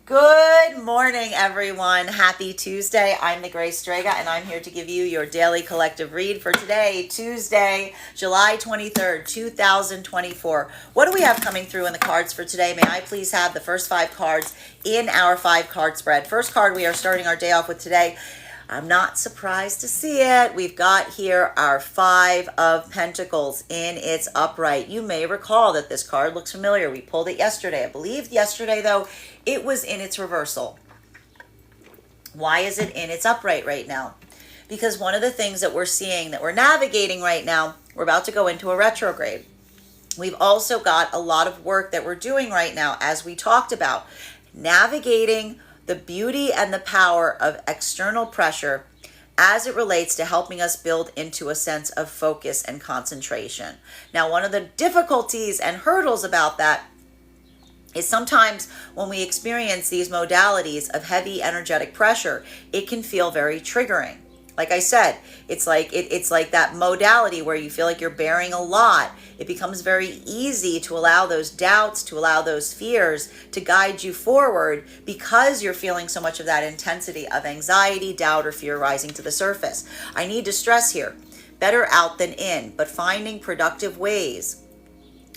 Good morning, everyone. Happy Tuesday. I'm the Gray Strega, and I'm here to give you your daily collective read for today, Tuesday, July 23rd, 2024. What do we have coming through in the cards for today? May I please have the first 5 cards in our 5-card spread? First card we are starting our day off with today. I'm not surprised to see it. We've got here our 5 of Pentacles in its upright. You may recall that this card looks familiar. We pulled it yesterday. I believe yesterday, though, it was in its reversal. Why is it in its upright right now? Because one of the things that we're seeing, that we're navigating right now, we're about to go into a retrograde. We've also got a lot of work that we're doing right now, as we talked about, navigating the beauty and the power of external pressure as it relates to helping us build into a sense of focus and concentration. Now, one of the difficulties and hurdles about that is sometimes when we experience these modalities of heavy energetic pressure, it can feel very triggering. Like I said, it's like that modality where you feel like you're bearing a lot. It becomes very easy to allow those doubts, to allow those fears to guide you forward because you're feeling so much of that intensity of anxiety, doubt, or fear rising to the surface. I need to stress here, better out than in, but finding productive ways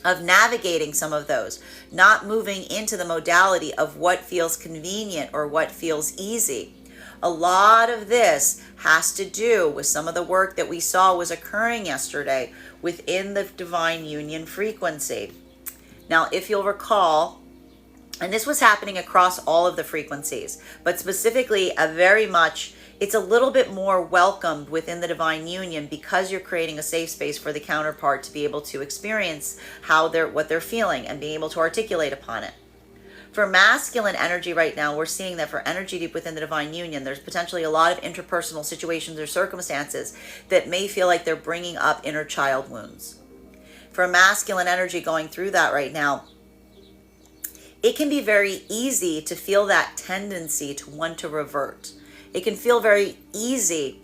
of navigating some of those, not moving into the modality of what feels convenient or what feels easy. A lot of this has to do with some of the work that we saw was occurring yesterday within the divine union frequency. Now, if you'll recall, and this was happening across all of the frequencies, but specifically it's a little bit more welcomed within the divine union because you're creating a safe space for the counterpart to be able to experience what they're feeling and be able to articulate upon it. For masculine energy right now, we're seeing that for energy deep within the divine union, there's potentially a lot of interpersonal situations or circumstances that may feel like they're bringing up inner child wounds. For masculine energy going through that right now, it can be very easy to feel that tendency to want to revert. It can feel very easy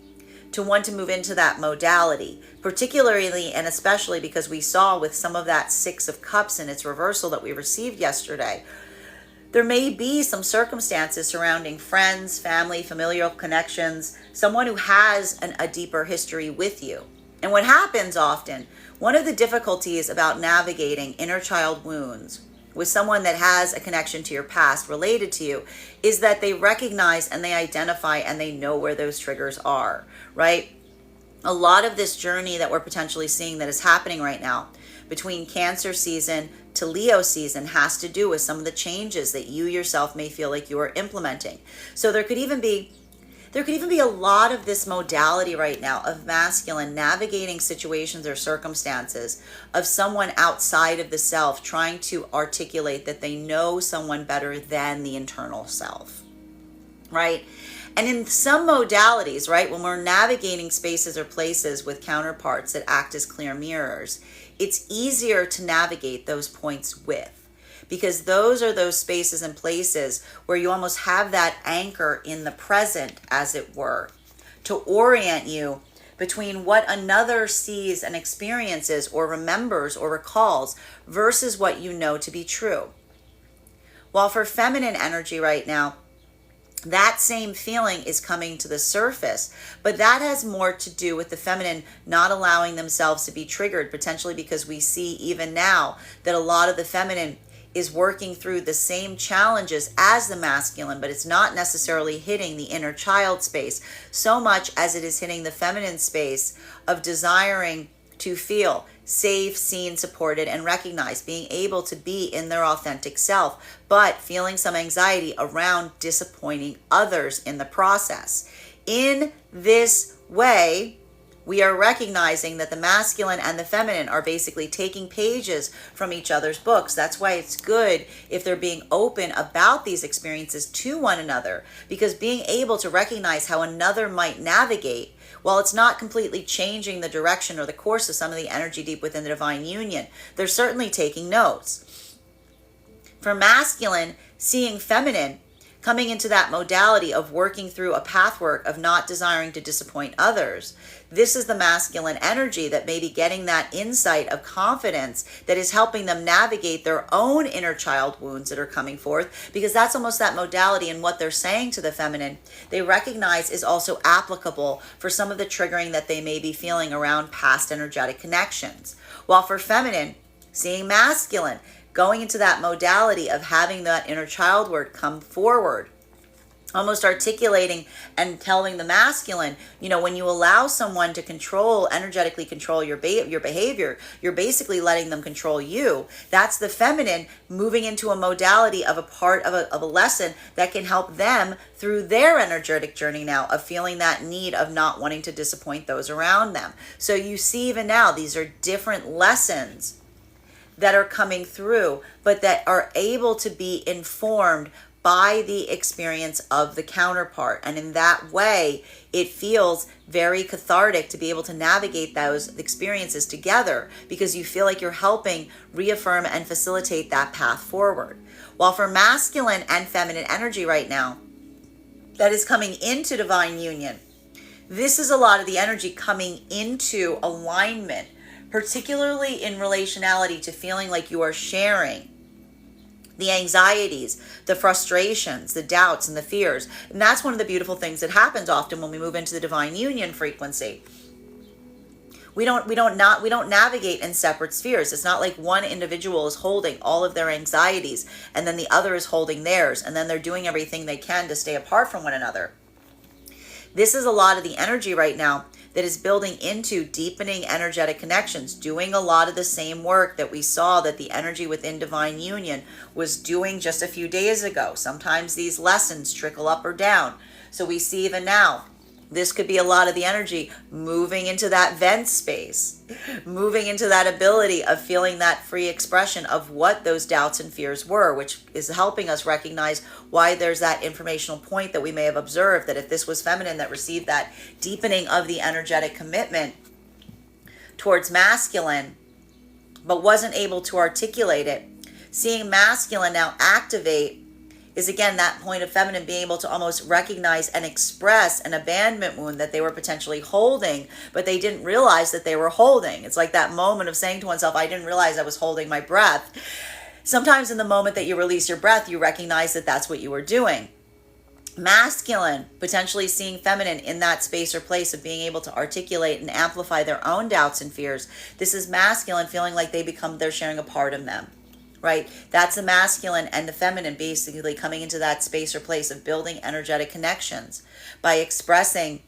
to want to move into that modality, particularly and especially because we saw with some of that 6 of Cups in its reversal that we received yesterday, there may be some circumstances surrounding friends, family, familial connections, someone who has a deeper history with you. And what happens often, one of the difficulties about navigating inner child wounds with someone that has a connection to your past related to you is that they recognize and they identify and they know where those triggers are, right? A lot of this journey that we're potentially seeing that is happening right now between Cancer season to Leo season has to do with some of the changes that you yourself may feel like you are implementing. So there could even be a lot of this modality right now of masculine navigating situations or circumstances of someone outside of the self trying to articulate that they know someone better than the internal self, right? And in some modalities, right, when we're navigating spaces or places with counterparts that act as clear mirrors, it's easier to navigate those points with, because those are those spaces and places where you almost have that anchor in the present, as it were, to orient you between what another sees and experiences or remembers or recalls versus what you know to be true. While for feminine energy right now, that same feeling is coming to the surface, but that has more to do with the feminine not allowing themselves to be triggered, potentially because we see even now that a lot of the feminine is working through the same challenges as the masculine, but it's not necessarily hitting the inner child space so much as it is hitting the feminine space of desiring to feel safe, seen, supported, and recognized, being able to be in their authentic self, but feeling some anxiety around disappointing others in the process. In this way, we are recognizing that the masculine and the feminine are basically taking pages from each other's books. That's why it's good if they're being open about these experiences to one another, because being able to recognize how another might navigate, while it's not completely changing the direction or the course of some of the energy deep within the divine union, they're certainly taking notes. For masculine, seeing feminine coming into that modality of working through a pathwork of not desiring to disappoint others. This is the masculine energy that may be getting that insight of confidence that is helping them navigate their own inner child wounds that are coming forth, because that's almost that modality, and what they're saying to the feminine they recognize is also applicable for some of the triggering that they may be feeling around past energetic connections. While for feminine, seeing masculine, going into that modality of having that inner child work come forward, almost articulating and telling the masculine, when you allow someone to energetically control your behavior, you're basically letting them control you. That's the feminine moving into a modality of a part of a lesson that can help them through their energetic journey now of feeling that need of not wanting to disappoint those around them. So you see, even now, these are different lessons that are coming through, but that are able to be informed by the experience of the counterpart. And in that way, it feels very cathartic to be able to navigate those experiences together, because you feel like you're helping reaffirm and facilitate that path forward. While for masculine and feminine energy right now, that is coming into divine union, this is a lot of the energy coming into alignment, particularly in relationality to feeling like you are sharing the anxieties, the frustrations, the doubts, and the fears. And that's one of the beautiful things that happens often when we move into the divine union frequency. We don't navigate in separate spheres. It's not like one individual is holding all of their anxieties and then the other is holding theirs, and then they're doing everything they can to stay apart from one another. This is a lot of the energy right now that is building into deepening energetic connections, doing a lot of the same work that we saw that the energy within divine union was doing just a few days ago. Sometimes these lessons trickle up or down. So we see even now, this could be a lot of the energy moving into that vent space, moving into that ability of feeling that free expression of what those doubts and fears were, which is helping us recognize why there's that informational point that we may have observed, that if this was feminine that received that deepening of the energetic commitment towards masculine, but wasn't able to articulate it, seeing masculine now activate is again that point of feminine being able to almost recognize and express an abandonment wound that they were potentially holding, but they didn't realize that they were holding. It's like that moment of saying to oneself, I didn't realize I was holding my breath. Sometimes in the moment that you release your breath, you recognize that that's what you were doing. Masculine, potentially seeing feminine in that space or place of being able to articulate and amplify their own doubts and fears. This is masculine feeling like they're sharing a part of them. Right? That's the masculine and the feminine basically coming into that space or place of building energetic connections by expressing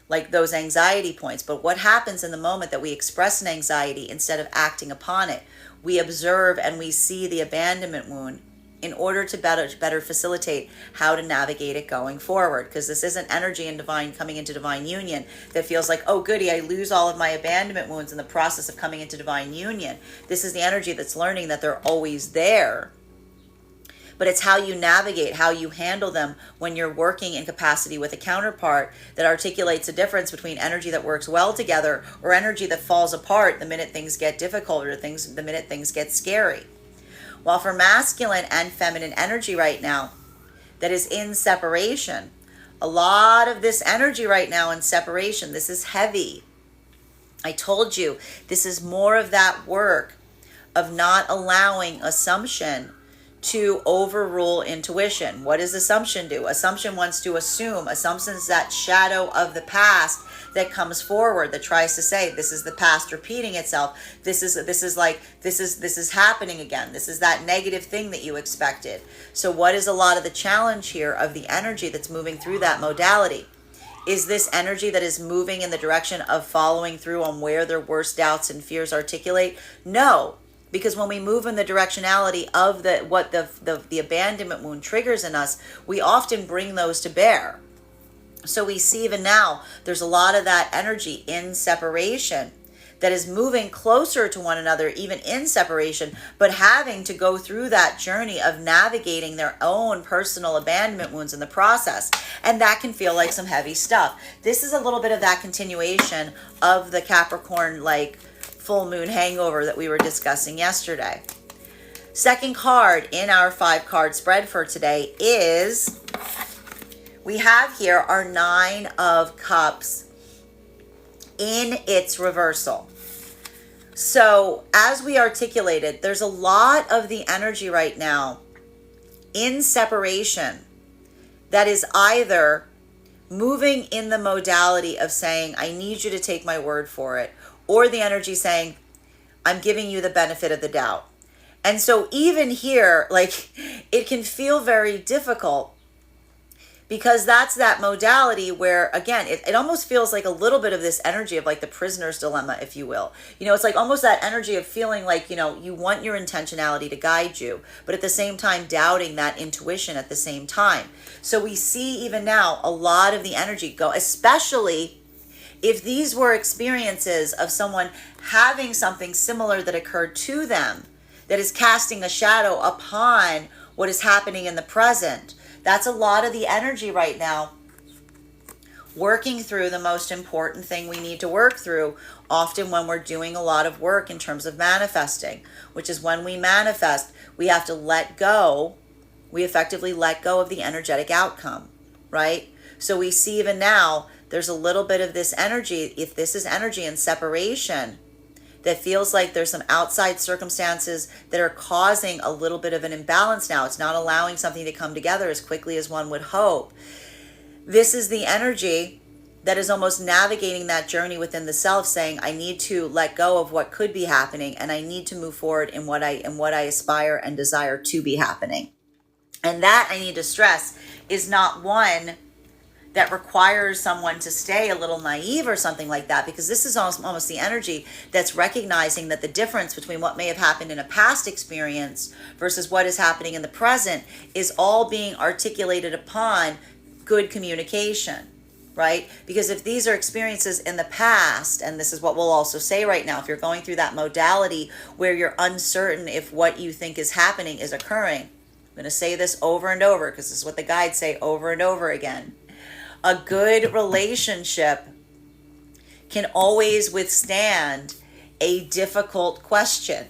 like those anxiety points. But what happens in the moment that we express an anxiety instead of acting upon it? We observe and we see the abandonment wound in order to better facilitate how to navigate it going forward. Because this isn't energy and divine coming into divine union that feels like, oh goody, I lose all of my abandonment wounds in the process of coming into divine union. This is the energy that's learning that they're always there. But it's how you navigate, how you handle them when you're working in capacity with a counterpart that articulates a difference between energy that works well together or energy that falls apart the minute things get difficult or the minute things get scary. While for masculine and feminine energy right now that is in separation, a lot of this energy right now in separation, this is heavy. I told you, this is more of that work of not allowing assumption to overrule intuition. What does assumption do? Assumption wants to assume. Assumption is that shadow of the past that comes forward that tries to say this is the past repeating itself. This is happening again. This is that negative thing that you expected. So what is a lot of the challenge here of the energy that's moving through that modality? Is this energy that is moving in the direction of following through on where their worst doubts and fears articulate? No. Because when we move in the directionality of what the abandonment wound triggers in us, we often bring those to bear. So we see even now, there's a lot of that energy in separation that is moving closer to one another, even in separation, but having to go through that journey of navigating their own personal abandonment wounds in the process. And that can feel like some heavy stuff. This is a little bit of that continuation of the Capricorn, full moon hangover that we were discussing yesterday. Second card in our 5-card spread for today is we have here our Nine of Cups in its reversal. So as we articulated, there's a lot of the energy right now in separation that is either moving in the modality of saying, I need you to take my word for it, or the energy saying, I'm giving you the benefit of the doubt. And so even here, like, it can feel very difficult because that's that modality where, again, it almost feels like a little bit of this energy of like the prisoner's dilemma, if you will. You know, it's like almost that energy of feeling like, you know, you want your intentionality to guide you, but at the same time doubting that intuition at the same time. So we see even now a lot of the energy go, especially if these were experiences of someone having something similar that occurred to them that is casting a shadow upon what is happening in the present. That's a lot of the energy right now, working through the most important thing we need to work through, often when we're doing a lot of work in terms of manifesting, which is when we manifest, we have to let go. We effectively let go of the energetic outcome, right? So we see even now, there's a little bit of this energy, if this is energy in separation, that feels like there's some outside circumstances that are causing a little bit of an imbalance now. It's not allowing something to come together as quickly as one would hope. This is the energy that is almost navigating that journey within the self, saying, I need to let go of what could be happening, and I need to move forward in what I aspire and desire to be happening. And that, I need to stress, is not one that requires someone to stay a little naive or something like that, because this is almost the energy that's recognizing that the difference between what may have happened in a past experience versus what is happening in the present is all being articulated upon good communication, right? Because if these are experiences in the past, and this is what we'll also say right now, if you're going through that modality where you're uncertain if what you think is happening is occurring, I'm going to say this over and over because this is what the guides say over and over again. A good relationship can always withstand a difficult question.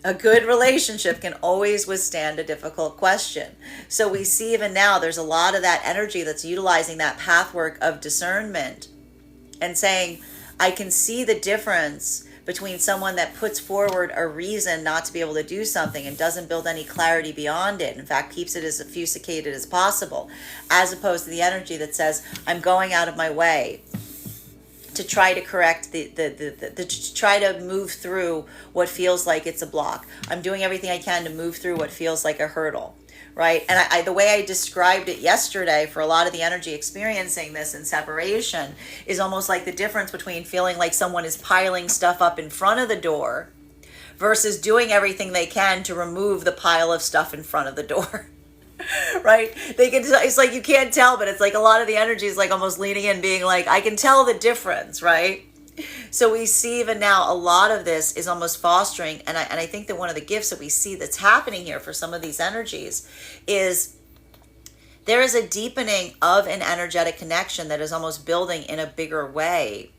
A good relationship can always withstand a difficult question. So we see even now there's a lot of that energy that's utilizing that pathwork of discernment and saying, I can see the difference between someone that puts forward a reason not to be able to do something and doesn't build any clarity beyond it, in fact keeps it as obfuscated as possible, as opposed to the energy that says, I'm going out of my way to try to correct to try to move through what feels like it's a block. I'm doing everything I can to move through what feels like a hurdle, right? And I the way I described it yesterday for a lot of the energy experiencing this in separation is almost like the difference between feeling like someone is piling stuff up in front of the door versus doing everything they can to remove the pile of stuff in front of the door. Right? It's like you can't tell, but it's like a lot of the energy is like almost leaning in, being like, I can tell the difference, right? So we see even now a lot of this is almost fostering, and I think that one of the gifts that we see that's happening here for some of these energies is there is a deepening of an energetic connection that is almost building in a bigger way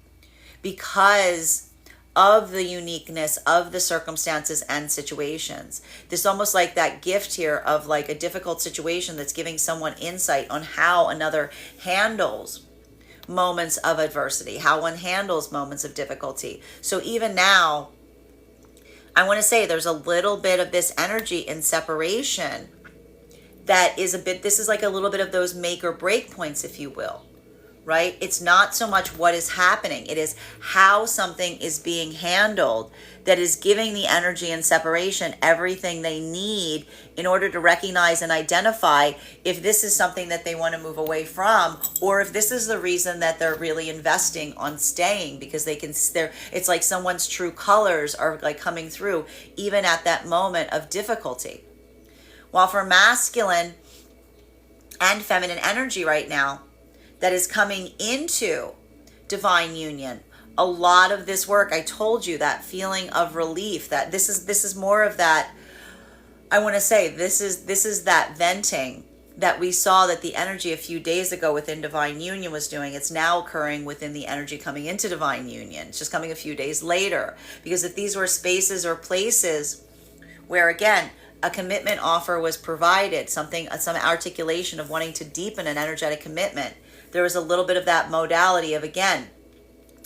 because of the uniqueness of the circumstances and situations. There's almost like that gift here of like a difficult situation that's giving someone insight on how another handles moments of adversity, how one handles moments of difficulty. So even now, I want to say there's a little bit of this energy in separation that is this is like a little bit of those make or break points, if you will. Right? It's not so much what is happening. It is how something is being handled that is giving the energy in separation everything they need in order to recognize and identify if this is something that they want to move away from, or if this is the reason that they're really investing on staying, because it's like someone's true colors are like coming through even at that moment of difficulty. While for masculine and feminine energy right now, that is coming into divine union, a lot of this work, I told you, that feeling of relief, that this is more of that, I want to say this is that venting that we saw that the energy a few days ago within divine union was doing. It's now occurring within the energy coming into divine union. It's just coming a few days later, because if these were spaces or places where, again, a commitment offer was provided, something, some articulation of wanting to deepen an energetic commitment, there was a little bit of that modality of, again,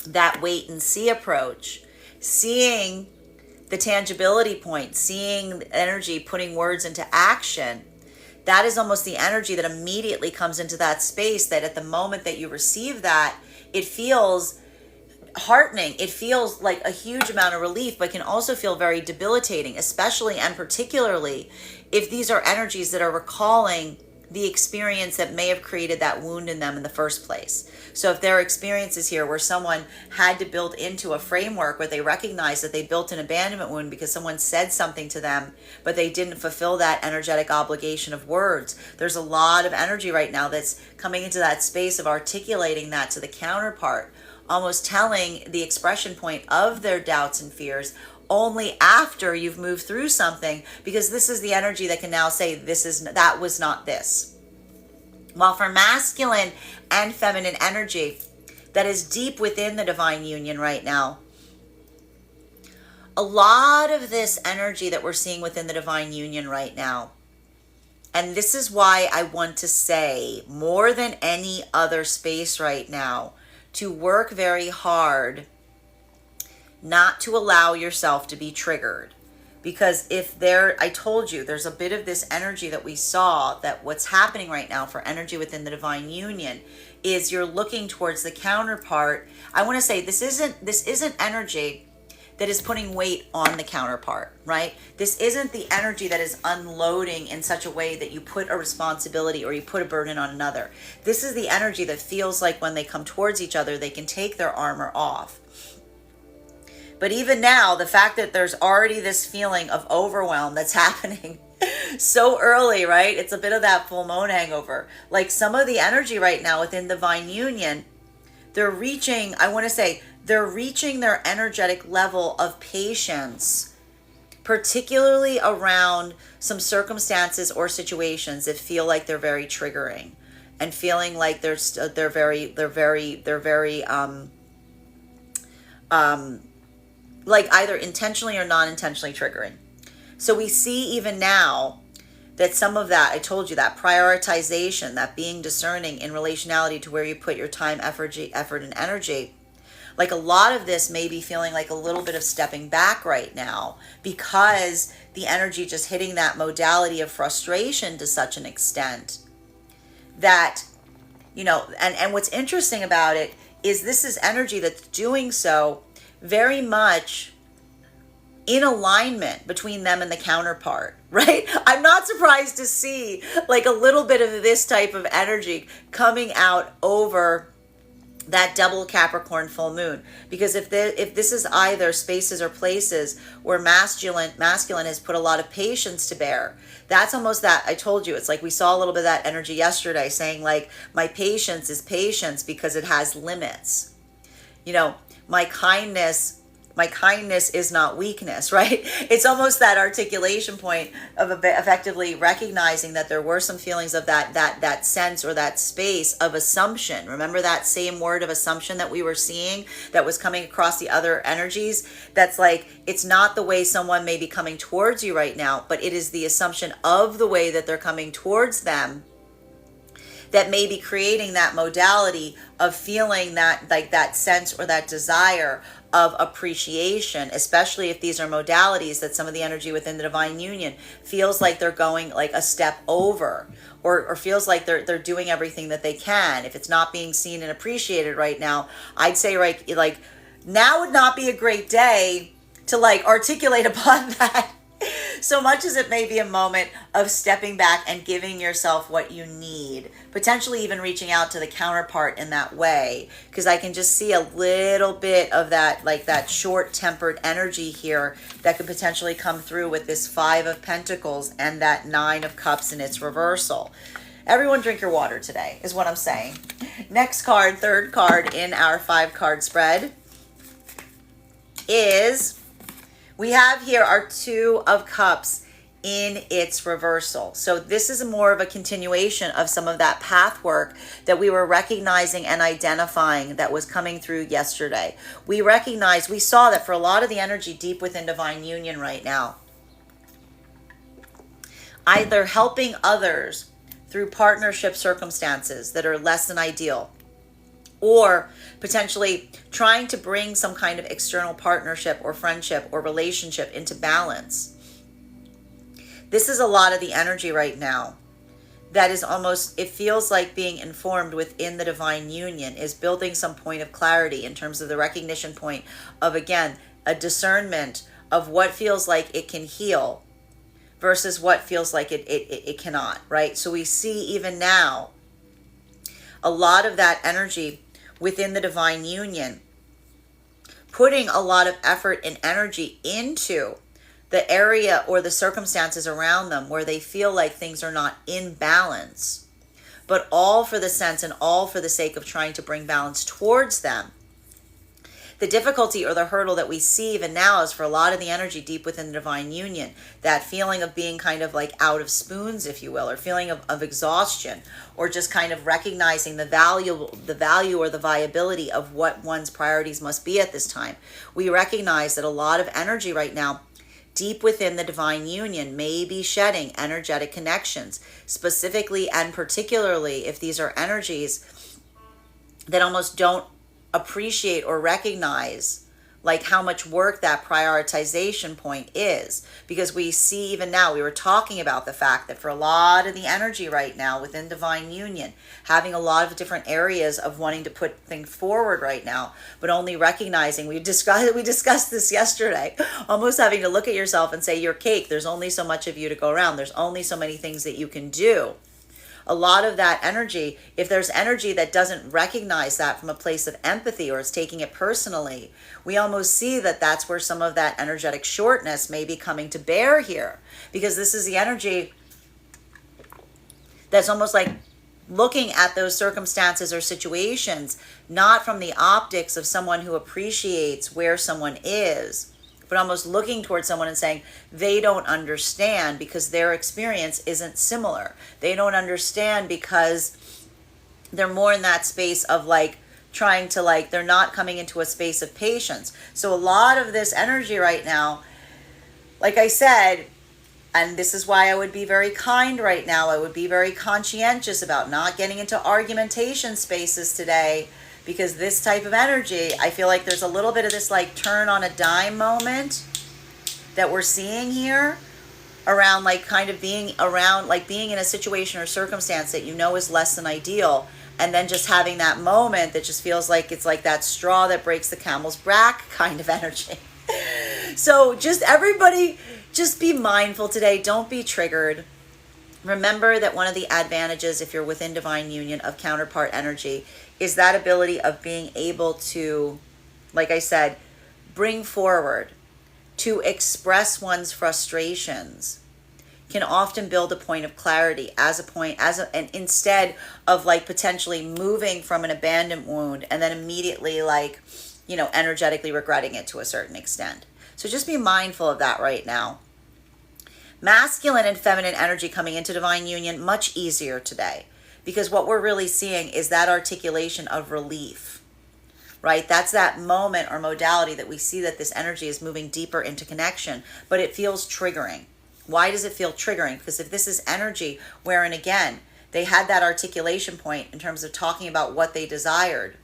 that wait and see approach, seeing the tangibility point, seeing energy, putting words into action. That is almost the energy that immediately comes into that space, that at the moment that you receive that, it feels heartening. It feels like a huge amount of relief, but can also feel very debilitating, especially and particularly if these are energies that are recalling the experience that may have created that wound in them in the first place. So if there are experiences here where someone had to build into a framework where they recognize that they built an abandonment wound because someone said something to them, but they didn't fulfill that energetic obligation of words, there's a lot of energy right now that's coming into that space of articulating that to the counterpart, almost telling the expression point of their doubts and fears only after you've moved through something, because this is the energy that can now say, that was not this. While for masculine and feminine energy that is deep within the divine union right now, a lot of this energy that we're seeing within the divine union right now, and this is why I want to say, more than any other space right now, to work very hard not to allow yourself to be triggered. Because I told you, there's a bit of this energy that we saw, that what's happening right now for energy within the divine union is you're looking towards the counterpart. I want to say this isn't energy that is putting weight on the counterpart, right? This isn't the energy that is unloading in such a way that you put a responsibility or you put a burden on another. This is the energy that feels like when they come towards each other, they can take their armor off. But even now, the fact that there's already this feeling of overwhelm that's happening so early, right? It's a bit of that full moon hangover. Like some of the energy right now within divine union, they're reaching their energetic level of patience, particularly around some circumstances or situations that feel like they're very triggering, and feeling like they're very like either intentionally or non-intentionally triggering. So we see even now that some of that, I told you, that prioritization, that being discerning in relationality to where you put your time, effort, and energy, like a lot of this may be feeling like a little bit of stepping back right now, because the energy just hitting that modality of frustration to such an extent that, and what's interesting about it is this is energy that's doing so very much in alignment between them and the counterpart, right? I'm not surprised to see like a little bit of this type of energy coming out over that double Capricorn full moon, because if this is either spaces or places where masculine has put a lot of patience to bear, that's almost that, I told you, it's like we saw a little bit of that energy yesterday, saying like, my patience is patience because it has limits. My kindness is not weakness, right? It's almost that articulation point of effectively recognizing that there were some feelings of that sense or that space of assumption. Remember that same word of assumption that we were seeing that was coming across the other energies? That's like, it's not the way someone may be coming towards you right now, but it is the assumption of the way that they're coming towards them that may be creating that modality of feeling that, like that sense or that desire of appreciation, especially if these are modalities that some of the energy within the divine union feels like they're going like a step over, or feels like they're doing everything that they can. If it's not being seen and appreciated right now, I'd say like now would not be a great day to like articulate upon that. So much as it may be a moment of stepping back and giving yourself what you need, potentially even reaching out to the counterpart in that way, because I can just see a little bit of that, like that short-tempered energy here that could potentially come through with this 5 of Pentacles and that 9 of Cups in its reversal. Everyone drink your water today, is what I'm saying. Next card, third card in our 5-card spread is... we have here our 2 of Cups in its reversal. So this is more of a continuation of some of that path work that we were recognizing and identifying that was coming through yesterday. We saw that for a lot of the energy deep within divine union right now, either helping others through partnership circumstances that are less than ideal, or potentially trying to bring some kind of external partnership or friendship or relationship into balance. This is a lot of the energy right now that is almost, it feels like being informed within the divine union is building some point of clarity in terms of the recognition point of, again, a discernment of what feels like it can heal versus what feels like it cannot, right? So we see even now a lot of that energy within the divine union putting a lot of effort and energy into the area or the circumstances around them where they feel like things are not in balance, but all for the sense and all for the sake of trying to bring balance towards them. The difficulty or the hurdle that we see even now is for a lot of the energy deep within the divine union, that feeling of being kind of like out of spoons, if you will, or feeling of exhaustion, or just kind of recognizing the value or the viability of what one's priorities must be at this time. We recognize that a lot of energy right now deep within the divine union may be shedding energetic connections, specifically and particularly if these are energies that almost don't appreciate or recognize like how much work that prioritization point is. Because we see even now, we were talking about the fact that for a lot of the energy right now within divine union, having a lot of different areas of wanting to put things forward right now, but only recognizing, we discussed this yesterday, almost having to look at yourself and say, you're cake, there's only so much of you to go around, there's only so many things that you can do. A lot of that energy, if there's energy that doesn't recognize that from a place of empathy or is taking it personally, we almost see that that's where some of that energetic shortness may be coming to bear here. Because this is the energy that's almost like looking at those circumstances or situations, not from the optics of someone who appreciates where someone is, but almost looking towards someone and saying they don't understand because their experience isn't similar. They don't understand because they're more in that space of like trying to like, they're not coming into a space of patience. So a lot of this energy right now, like I said, and this is why I would be very kind right now, I would be very conscientious about not getting into argumentation spaces today, because this type of energy, I feel like there's a little bit of this like turn on a dime moment that we're seeing here around like kind of being around, like being in a situation or circumstance that you know is less than ideal, and then just having that moment that just feels like it's like that straw that breaks the camel's back kind of energy. So just everybody, just be mindful today. Don't be triggered. Remember that one of the advantages, if you're within divine union, of counterpart energy is that ability of being able to, like I said, bring forward, to express one's frustrations, can often build a point of clarity and instead of like potentially moving from an abandoned wound and then immediately like, energetically regretting it to a certain extent. So just be mindful of that right now. Masculine and feminine energy coming into divine union, much easier today, because what we're really seeing is that articulation of relief, right? That's that moment or modality that we see that this energy is moving deeper into connection, but it feels triggering. Why does it feel triggering? Because if this is energy wherein, again, they had that articulation point in terms of talking about what they desired,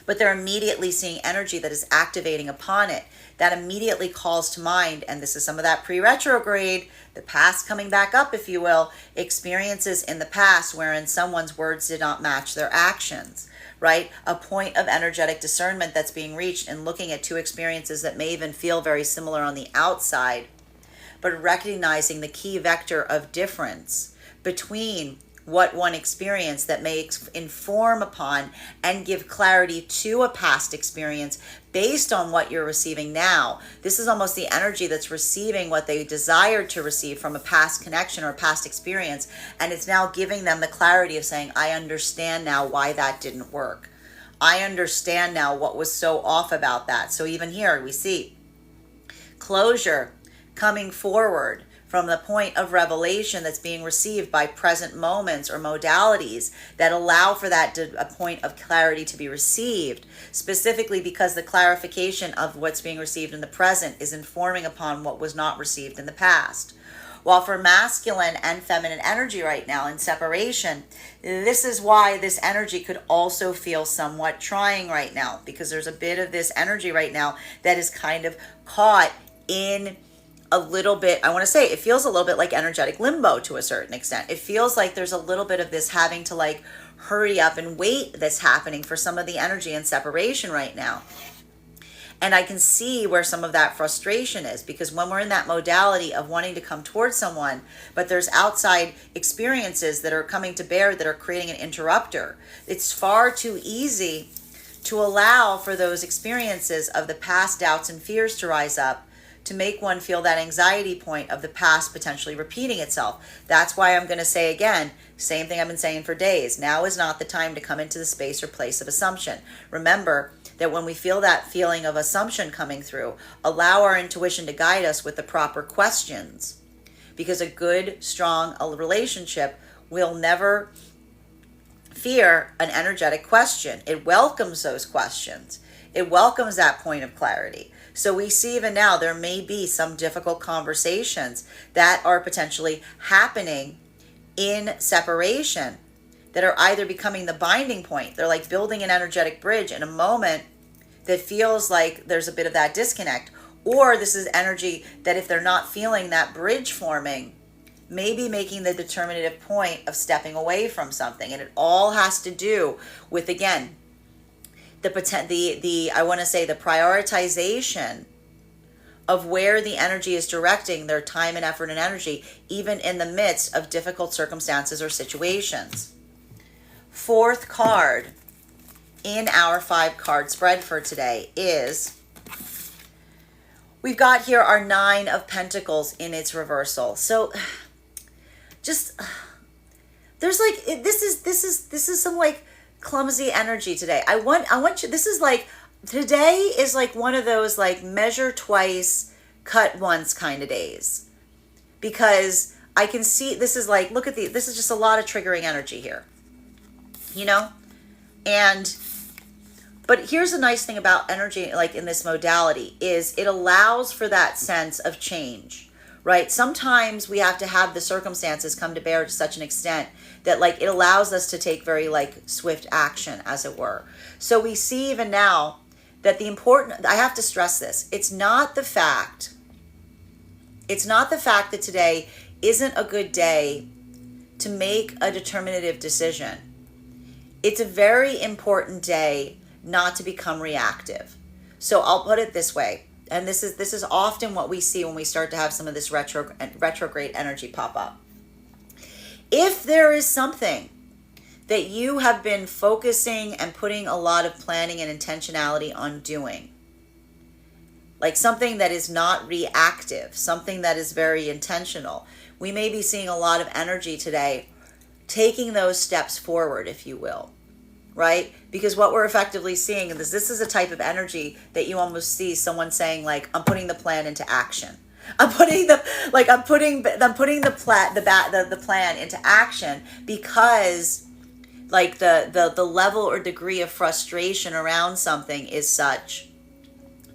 but they're immediately seeing energy that is activating upon it, that immediately calls to mind, and this is some of that pre-retrograde, the past coming back up, if you will, experiences in the past wherein someone's words did not match their actions, right? A point of energetic discernment that's being reached and looking at two experiences that may even feel very similar on the outside, but recognizing the key vector of difference between what one experienced that may inform upon and give clarity to a past experience based on what you're receiving now. This is almost the energy that's receiving what they desired to receive from a past connection or past experience, and it's now giving them the clarity of saying, I understand now why that didn't work. I understand now what was so off about that. So even here we see closure coming forward from the point of revelation that's being received by present moments or modalities that allow for that a point of clarity to be received, specifically because the clarification of what's being received in the present is informing upon what was not received in the past. While for masculine and feminine energy right now in separation, this is why this energy could also feel somewhat trying right now, because there's a bit of this energy right now that is kind of caught in a little bit, I want to say, it feels a little bit like energetic limbo to a certain extent. It feels like there's a little bit of this having to like hurry up and wait that's happening for some of the energy in separation right now. And I can see where some of that frustration is, because when we're in that modality of wanting to come towards someone, but there's outside experiences that are coming to bear that are creating an interrupter, it's far too easy to allow for those experiences of the past doubts and fears to rise up, to make one feel that anxiety point of the past potentially repeating itself. That's why I'm going to say again, same thing I've been saying for days. Now is not the time to come into the space or place of assumption. Remember that when we feel that feeling of assumption coming through, allow our intuition to guide us with the proper questions. Because a good, strong relationship will never fear an energetic question. It welcomes those questions. It welcomes that point of clarity. So we see even now there may be some difficult conversations that are potentially happening in separation that are either becoming the binding point. They're like building an energetic bridge in a moment that feels like there's a bit of that disconnect. Or this is energy that if they're not feeling that bridge forming, maybe making the determinative point of stepping away from something. And it all has to do with, again, I want to say the prioritization of where the energy is directing their time and effort and energy, even in the midst of difficult circumstances or situations. Fourth card in our 5-card spread for today is, we've got here our 9 of Pentacles in its reversal. So just, there's like, this is some like clumsy energy today. I want you, this is like, today is like one of those like measure twice, cut once kind of days. Because I can see, this is like, look at this is just a lot of triggering energy here. You know? But here's the nice thing about energy, like in this modality, is it allows for that sense of change, right? Sometimes we have to have the circumstances come to bear to such an extent that like it allows us to take very like swift action, as it were. So we see even now that I have to stress this, it's not the fact that today isn't a good day to make a determinative decision. It's a very important day not to become reactive. So I'll put it this way, and this is often what we see when we start to have some of this retrograde energy pop up. If there is something that you have been focusing and putting a lot of planning and intentionality on doing, like something that is not reactive, something that is very intentional, we may be seeing a lot of energy today taking those steps forward, if you will, right? Because what we're effectively seeing is this is a type of energy that you almost see someone saying like, I'm putting the plan into action. I'm putting the plan into action, because like the level or degree of frustration around something is such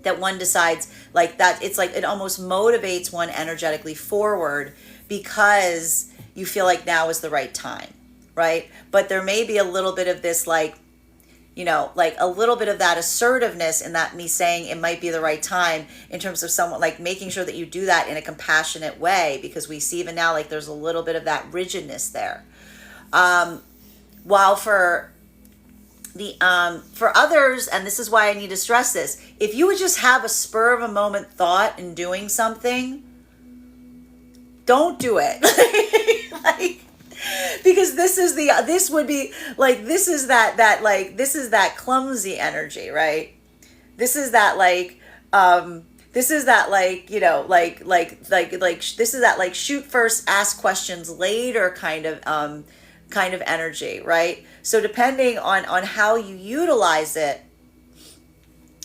that one decides like that. It's like it almost motivates one energetically forward, because you feel like now is the right time, right? But there may be a little bit of this like, you know, like a little bit of that assertiveness in that me saying it might be the right time, in terms of someone like making sure that you do that in a compassionate way, because we see even now like there's a little bit of that rigidness there. While for others, and this is why I need to stress this, if you would just have a spur of a moment thought in doing something, don't do it. Like, because this is that clumsy energy, right? This is that shoot first, ask questions later kind of energy, right? So depending on how you utilize it,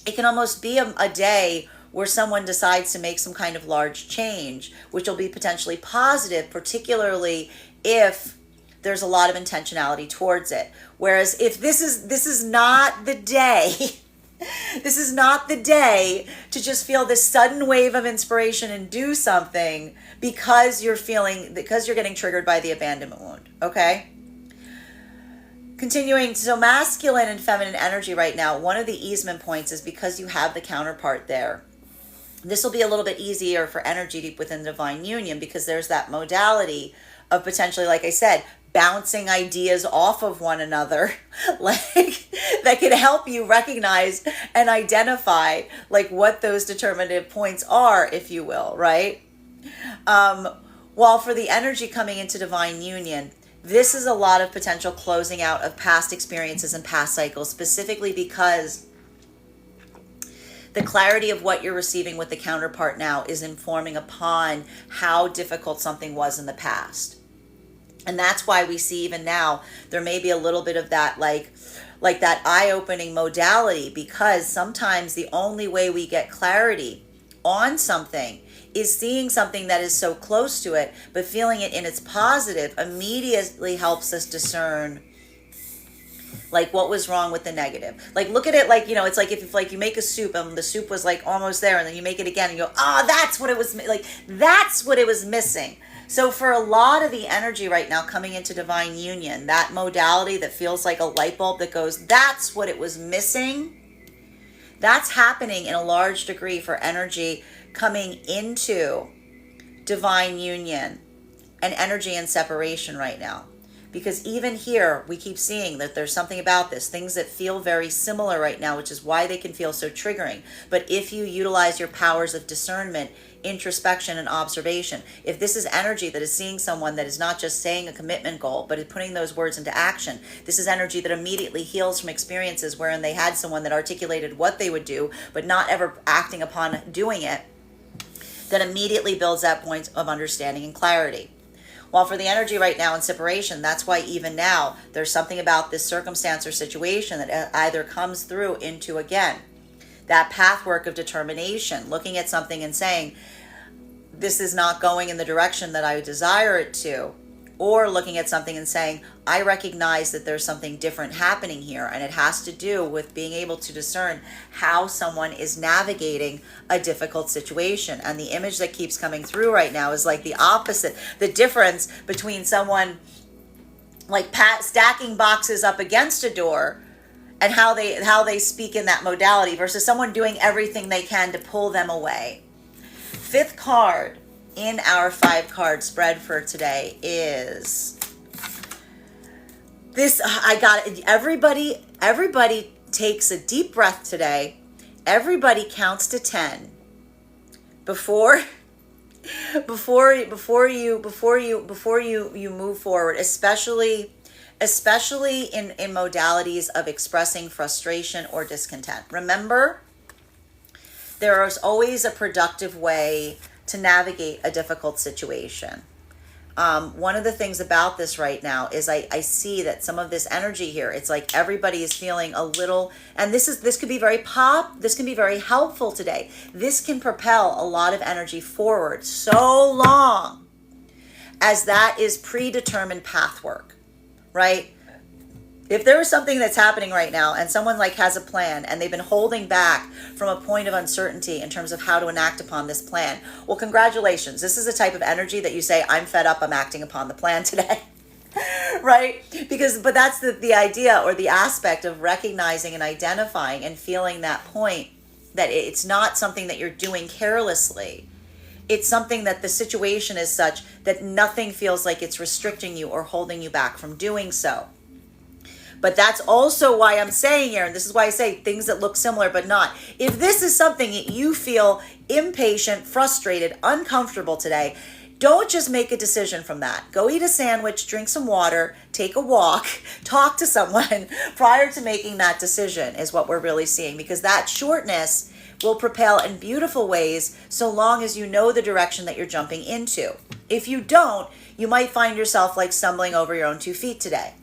it can almost be a day where someone decides to make some kind of large change, which will be potentially positive, particularly if there's a lot of intentionality towards it. Whereas if this is not the day This is not the day to just feel this sudden wave of inspiration and do something because you're getting triggered by the abandonment wound, okay? Continuing, so masculine and feminine energy right now, one of the easement points is because you have the counterpart there. This will be a little bit easier for energy deep within the divine union because there's that modality of potentially, like I said, bouncing ideas off of one another, like that can help you recognize and identify like what those determinative points are, if you will, right? While for the energy coming into divine union, this is a lot of potential closing out of past experiences and past cycles, specifically because the clarity of what you're receiving with the counterpart now is informing upon how difficult something was in the past. And that's why we see even now, there may be a little bit of that like that eye-opening modality, because sometimes the only way we get clarity on something is seeing something that is so close to it, but feeling it in its positive immediately helps us discern like what was wrong with the negative. Like look at it like, it's like if like you make a soup and the soup was like almost there, and then you make it again and you go, oh, that's what it was like. That's what it was missing. So for a lot of the energy right now coming into divine union, that modality that feels like a light bulb that goes, that's what it was missing. That's happening in a large degree for energy coming into divine union and energy and separation right now. Because even here, we keep seeing that there's something about this, things that feel very similar right now, which is why they can feel so triggering. But if you utilize your powers of discernment, introspection, and observation, if this is energy that is seeing someone that is not just saying a commitment goal, but is putting those words into action, this is energy that immediately heals from experiences wherein they had someone that articulated what they would do, but not ever acting upon doing it, that immediately builds that point of understanding and clarity. While for the energy right now in separation, that's why even now there's something about this circumstance or situation that either comes through into, again, that pathwork of determination, looking at something and saying, this is not going in the direction that I desire it to, or looking at something and saying, I recognize that there's something different happening here, and it has to do with being able to discern how someone is navigating a difficult situation. And the image that keeps coming through right now is like the opposite, the difference between someone like stacking boxes up against a door and how they speak in that modality versus someone doing everything they can to pull them away. Fifth card in our 5-card spread for today is this. I got it. Everybody takes a deep breath today. Everybody counts to 10 before you move forward, especially in modalities of expressing frustration or discontent. Remember, there is always a productive way to navigate a difficult situation. One of the things about this right now is I see that some of this energy here, it's like everybody is feeling a little, and this could be this can be very helpful today. This can propel a lot of energy forward so long as that is predetermined path work, right? If there is something that's happening right now and someone like has a plan and they've been holding back from a point of uncertainty in terms of how to enact upon this plan, well, congratulations. This is a type of energy that you say, I'm fed up, I'm acting upon the plan today, right? But that's the idea or the aspect of recognizing and identifying and feeling that point that it's not something that you're doing carelessly. It's something that the situation is such that nothing feels like it's restricting you or holding you back from doing so. But that's also why I'm saying here, and this is why I say things that look similar but not. If this is something that you feel impatient, frustrated, uncomfortable today, don't just make a decision from that. Go eat a sandwich, drink some water, take a walk, talk to someone prior to making that decision is what we're really seeing, because that shortness will propel in beautiful ways so long as you know the direction that you're jumping into. If you don't, you might find yourself like stumbling over your own 2 feet today.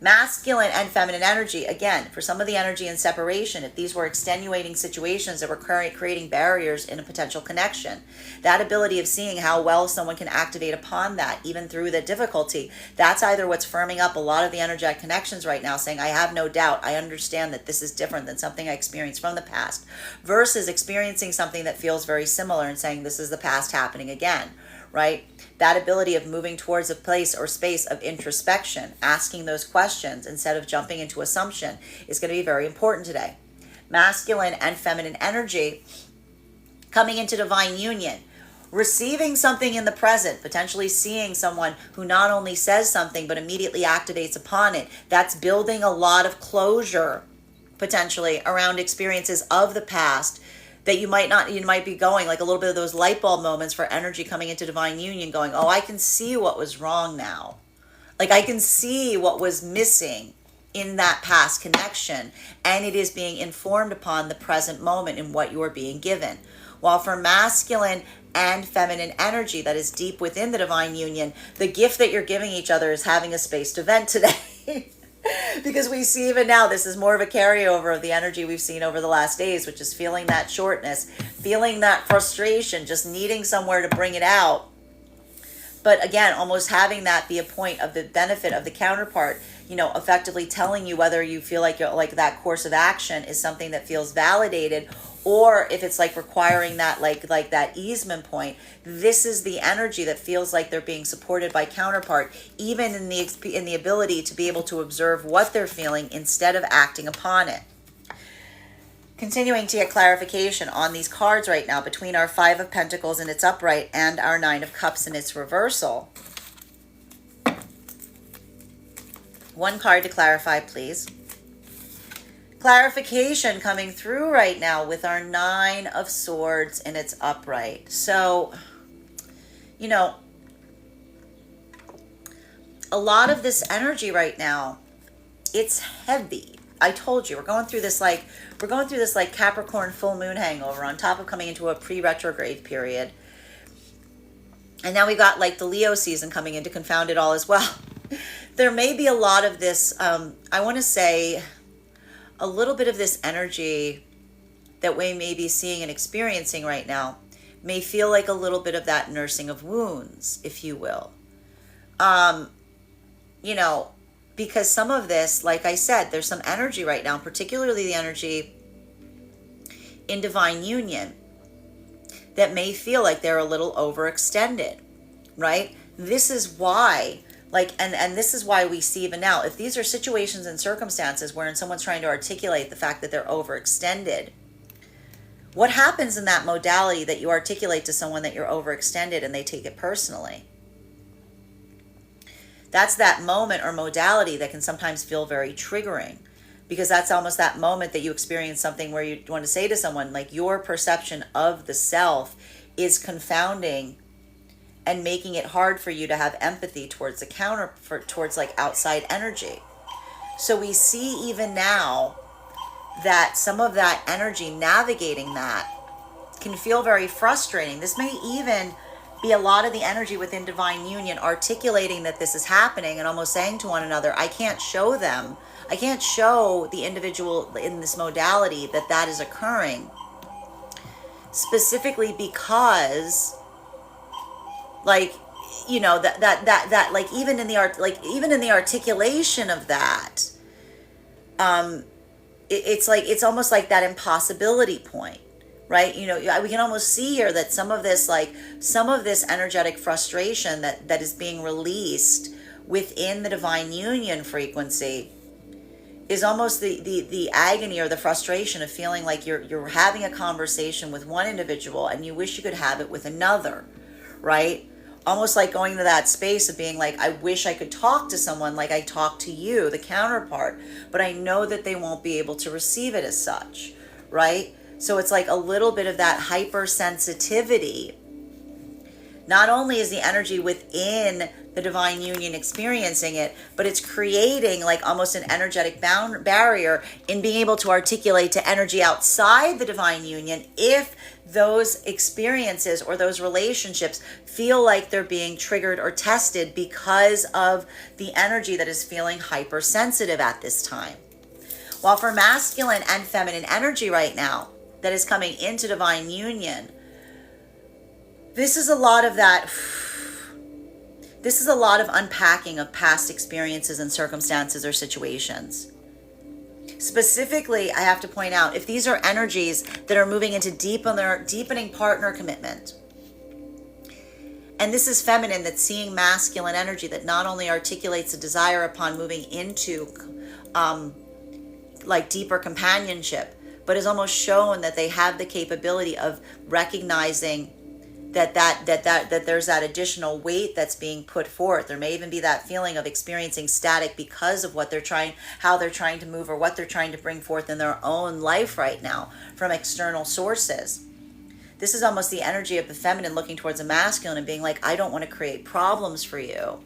Masculine and feminine energy, again, for some of the energy in separation, if these were extenuating situations that were creating barriers in a potential connection, that ability of seeing how well someone can activate upon that, even through the difficulty, that's either what's firming up a lot of the energetic connections right now, saying, I have no doubt, I understand that this is different than something I experienced from the past, versus experiencing something that feels very similar and saying, this is the past happening again, right? That ability of moving towards a place or space of introspection, asking those questions instead of jumping into assumption, is going to be very important today. Masculine and feminine energy coming into divine union, receiving something in the present, potentially seeing someone who not only says something but immediately activates upon it. That's building a lot of closure potentially around experiences of the past that you might be going like a little bit of those light bulb moments for energy coming into divine union, going, oh, I can see what was wrong now. Like I can see what was missing in that past connection, and it is being informed upon the present moment in what you are being given. While for masculine and feminine energy that is deep within the divine union, the gift that you're giving each other is having a space to vent today. Because we see even now, this is more of a carryover of the energy we've seen over the last days, which is feeling that shortness, feeling that frustration, just needing somewhere to bring it out. But again, almost having that be a point of the benefit of the counterpart, effectively telling you whether you feel like that course of action is something that feels validated, or if it's like requiring that like that easement point. This is the energy that feels like they're being supported by counterpart, even in the ability to be able to observe what they're feeling instead of acting upon it. Continuing to get clarification on these cards right now between our Five of Pentacles in its upright and our Nine of Cups in its reversal. One card to clarify, please. Clarification coming through right now with our Nine of Swords in its upright. So, a lot of this energy right now, it's heavy. I told you, we're going through this like Capricorn full moon hangover on top of coming into a pre-retrograde period. And now we got like the Leo season coming in to confound it all as well. There may be a lot of this, I want to say, a little bit of this energy that we may be seeing and experiencing right now may feel like a little bit of that nursing of wounds, if you will. Because some of this, like I said, there's some energy right now, particularly the energy in divine union, that may feel like they're a little overextended, right? This is why, and this is why we see even now, if these are situations and circumstances wherein someone's trying to articulate the fact that they're overextended, what happens in that modality that you articulate to someone that you're overextended and they take it personally? That's that moment or modality that can sometimes feel very triggering, because that's almost that moment that you experience something where you want to say to someone, like, your perception of the self is confounding and making it hard for you to have empathy towards the towards like outside energy. So we see even now that some of that energy navigating that can feel very frustrating. This may even be a lot of the energy within divine union articulating that this is happening and almost saying to one another, I can't show the individual in this modality that is occurring, specifically because even in the articulation of that, it's almost like that impossibility point. Right? We can almost see here that some of this energetic frustration that is being released within the divine union frequency is almost the agony or the frustration of feeling like you're having a conversation with one individual and you wish you could have it with another, right? Almost like going to that space of being like, I wish I could talk to someone like I talk to you, the counterpart, but I know that they won't be able to receive it as such, right? So it's like a little bit of that hypersensitivity Not only is the energy within the divine union experiencing it, but it's creating like almost an energetic barrier in being able to articulate to energy outside the divine union if those experiences or those relationships feel like they're being triggered or tested because of the energy that is feeling hypersensitive at this time. While for masculine and feminine energy right now that is coming into divine union, this is a lot of that. This is a lot of unpacking of past experiences and circumstances or situations. Specifically, I have to point out, if these are energies that are moving into deepening partner commitment, and this is feminine that's seeing masculine energy that not only articulates a desire upon moving into like deeper companionship, but is almost shown that they have the capability of recognizing that there's that additional weight that's being put forth. There may even be that feeling of experiencing static because of how they're trying to move or what they're trying to bring forth in their own life right now from external sources. This is almost the energy of the feminine looking towards a masculine and being like, I don't want to create problems for you.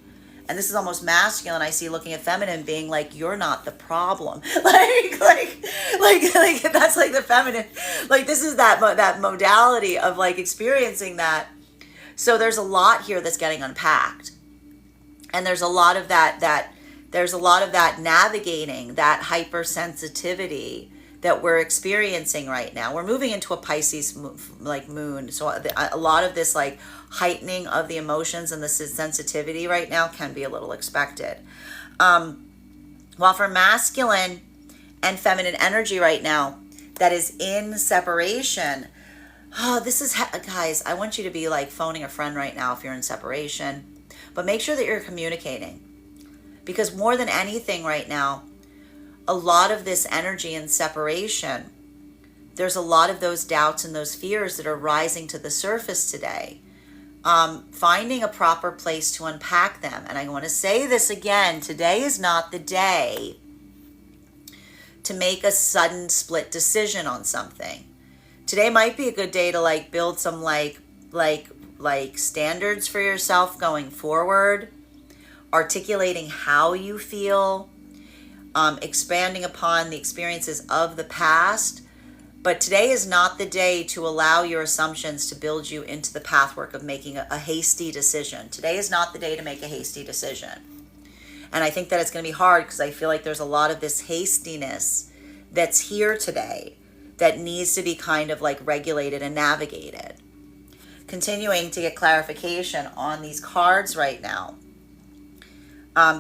And this is almost masculine, I see, looking at feminine being like, you're not the problem. like that's like the feminine. Like this is that modality of like experiencing that. So there's a lot here that's getting unpacked. And there's a lot of that navigating that hypersensitivity that we're experiencing right now. We're moving into a Pisces like moon. So a lot of this like heightening of the emotions and the sensitivity right now can be a little expected. While for masculine and feminine energy right now that is in separation, this is, guys, I want you to be like phoning a friend right now if you're in separation, but make sure that you're communicating, because more than anything right now, a lot of this energy in separation, there's a lot of those doubts and those fears that are rising to the surface today. Finding a proper place to unpack them. And I want to say this again, today is not the day to make a sudden split decision on something. Today might be a good day to like build some like standards for yourself going forward, articulating how you feel, expanding upon the experiences of the past. But today is not the day to allow your assumptions to build you into the pathwork of making a hasty decision. Today is not the day to make a hasty decision. And I think that it's going to be hard because I feel like there's a lot of this hastiness that's here today that needs to be kind of like regulated and navigated. Continuing to get clarification on these cards right now.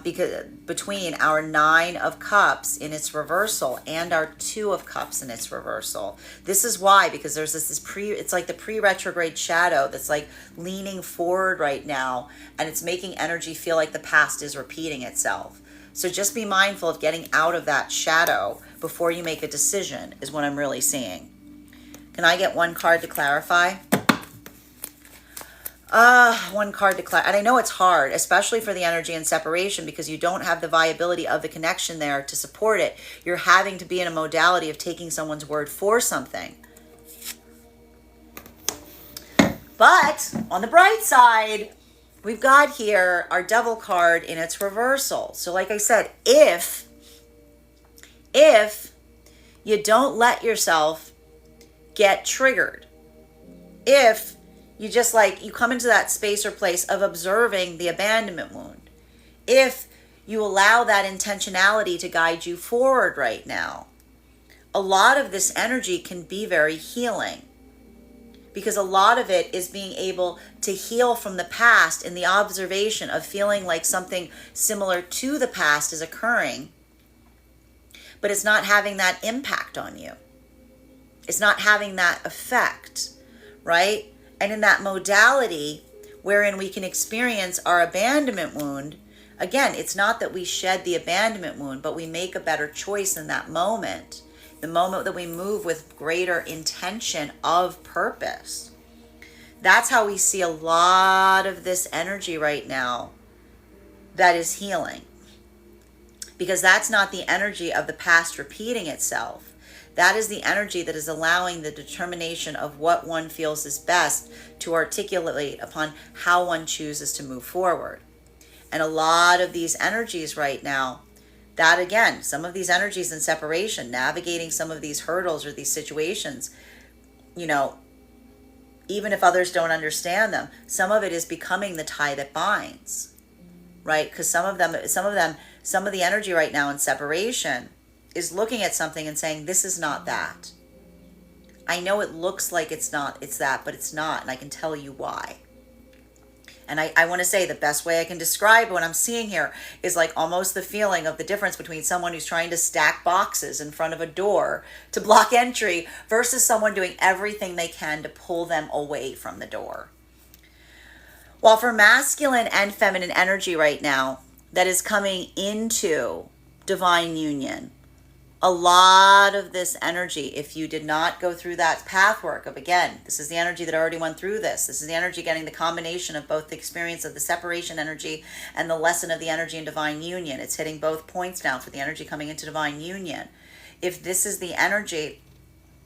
Because between our 9 of Cups in its reversal and our 2 of Cups in its reversal. This is why, because there's it's like the pre-retrograde shadow that's like leaning forward right now, and it's making energy feel like the past is repeating itself. So just be mindful of getting out of that shadow before you make a decision is what I'm really seeing. Can I get one card to clarify? One card to clarify. And I know it's hard, especially for the energy in separation, because you don't have the viability of the connection there to support it. You're having to be in a modality of taking someone's word for something. But on the bright side, we've got here our Devil card in its reversal. So like I said, if you don't let yourself get triggered, if you just like, you come into that space or place of observing the abandonment wound, if you allow that intentionality to guide you forward right now, a lot of this energy can be very healing, because a lot of it is being able to heal from the past in the observation of feeling like something similar to the past is occurring, but it's not having that impact on you. It's not having that effect, right? And in that modality wherein we can experience our abandonment wound, again, it's not that we shed the abandonment wound, but we make a better choice in that moment. The moment that we move with greater intention of purpose. That's how we see a lot of this energy right now that is healing. Because that's not the energy of the past repeating itself. That is the energy that is allowing the determination of what one feels is best to articulate upon how one chooses to move forward. And a lot of these energies right now, that again, some of these energies in separation, navigating some of these hurdles or these situations, you know, even if others don't understand them, some of it is becoming the tie that binds, right? Because some of the energy right now in separation is looking at something and saying, this is not that. I know it looks like it's that, but it's not. And I can tell you why. And I want to say the best way I can describe what I'm seeing here is like almost the feeling of the difference between someone who's trying to stack boxes in front of a door to block entry versus someone doing everything they can to pull them away from the door. While for masculine and feminine energy right now that is coming into divine union, a lot of this energy, if you did not go through that path work of, again, this is the energy that already went through this. This is the energy getting the combination of both the experience of the separation energy and the lesson of the energy in divine union. It's hitting both points now for the energy coming into divine union. If this is the energy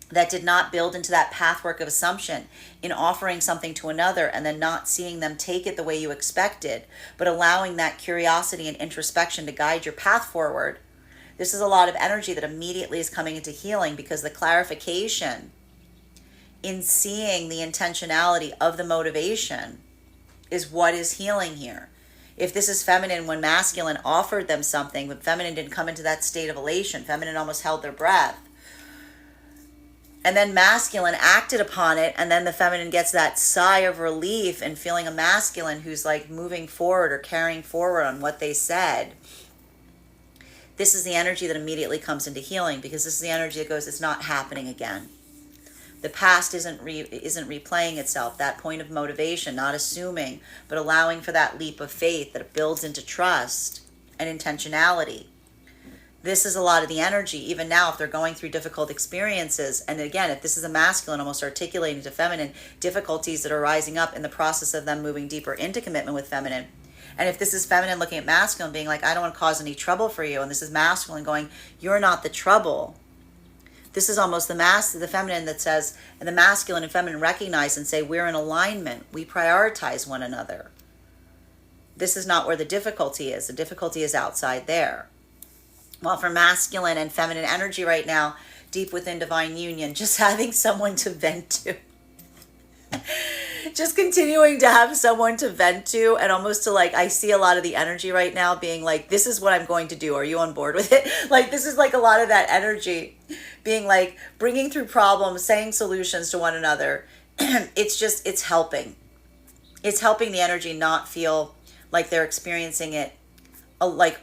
that did not build into that pathwork of assumption in offering something to another and then not seeing them take it the way you expected, but allowing that curiosity and introspection to guide your path forward, this is a lot of energy that immediately is coming into healing, because the clarification in seeing the intentionality of the motivation is what is healing here. If this is feminine, when masculine offered them something, but feminine didn't come into that state of elation, feminine almost held their breath, and then masculine acted upon it, and then the feminine gets that sigh of relief and feeling a masculine who's like moving forward or carrying forward on what they said. This is the energy that immediately comes into healing, because this is the energy that goes, it's not happening again. The past isn't replaying itself. That point of motivation, not assuming, but allowing for that leap of faith that builds into trust and intentionality. This is a lot of the energy, even now, if they're going through difficult experiences. And again, if this is a masculine almost articulating to feminine difficulties that are rising up in the process of them moving deeper into commitment with feminine. And if this is feminine looking at masculine being like, I don't want to cause any trouble for you, and this is masculine going, you're not the trouble. This is almost the feminine that says, and the masculine and feminine recognize and say, we're in alignment. We prioritize one another. This is not where the difficulty is. The difficulty is outside there. While for masculine and feminine energy right now, deep within divine union, just having someone to vent to. Just continuing to have someone to vent to, and almost to like, I see a lot of the energy right now being like, this is what I'm going to do. Are you on board with it? Like, this is like a lot of that energy being like bringing through problems, saying solutions to one another. It's helping. It's helping the energy not feel like they're experiencing it like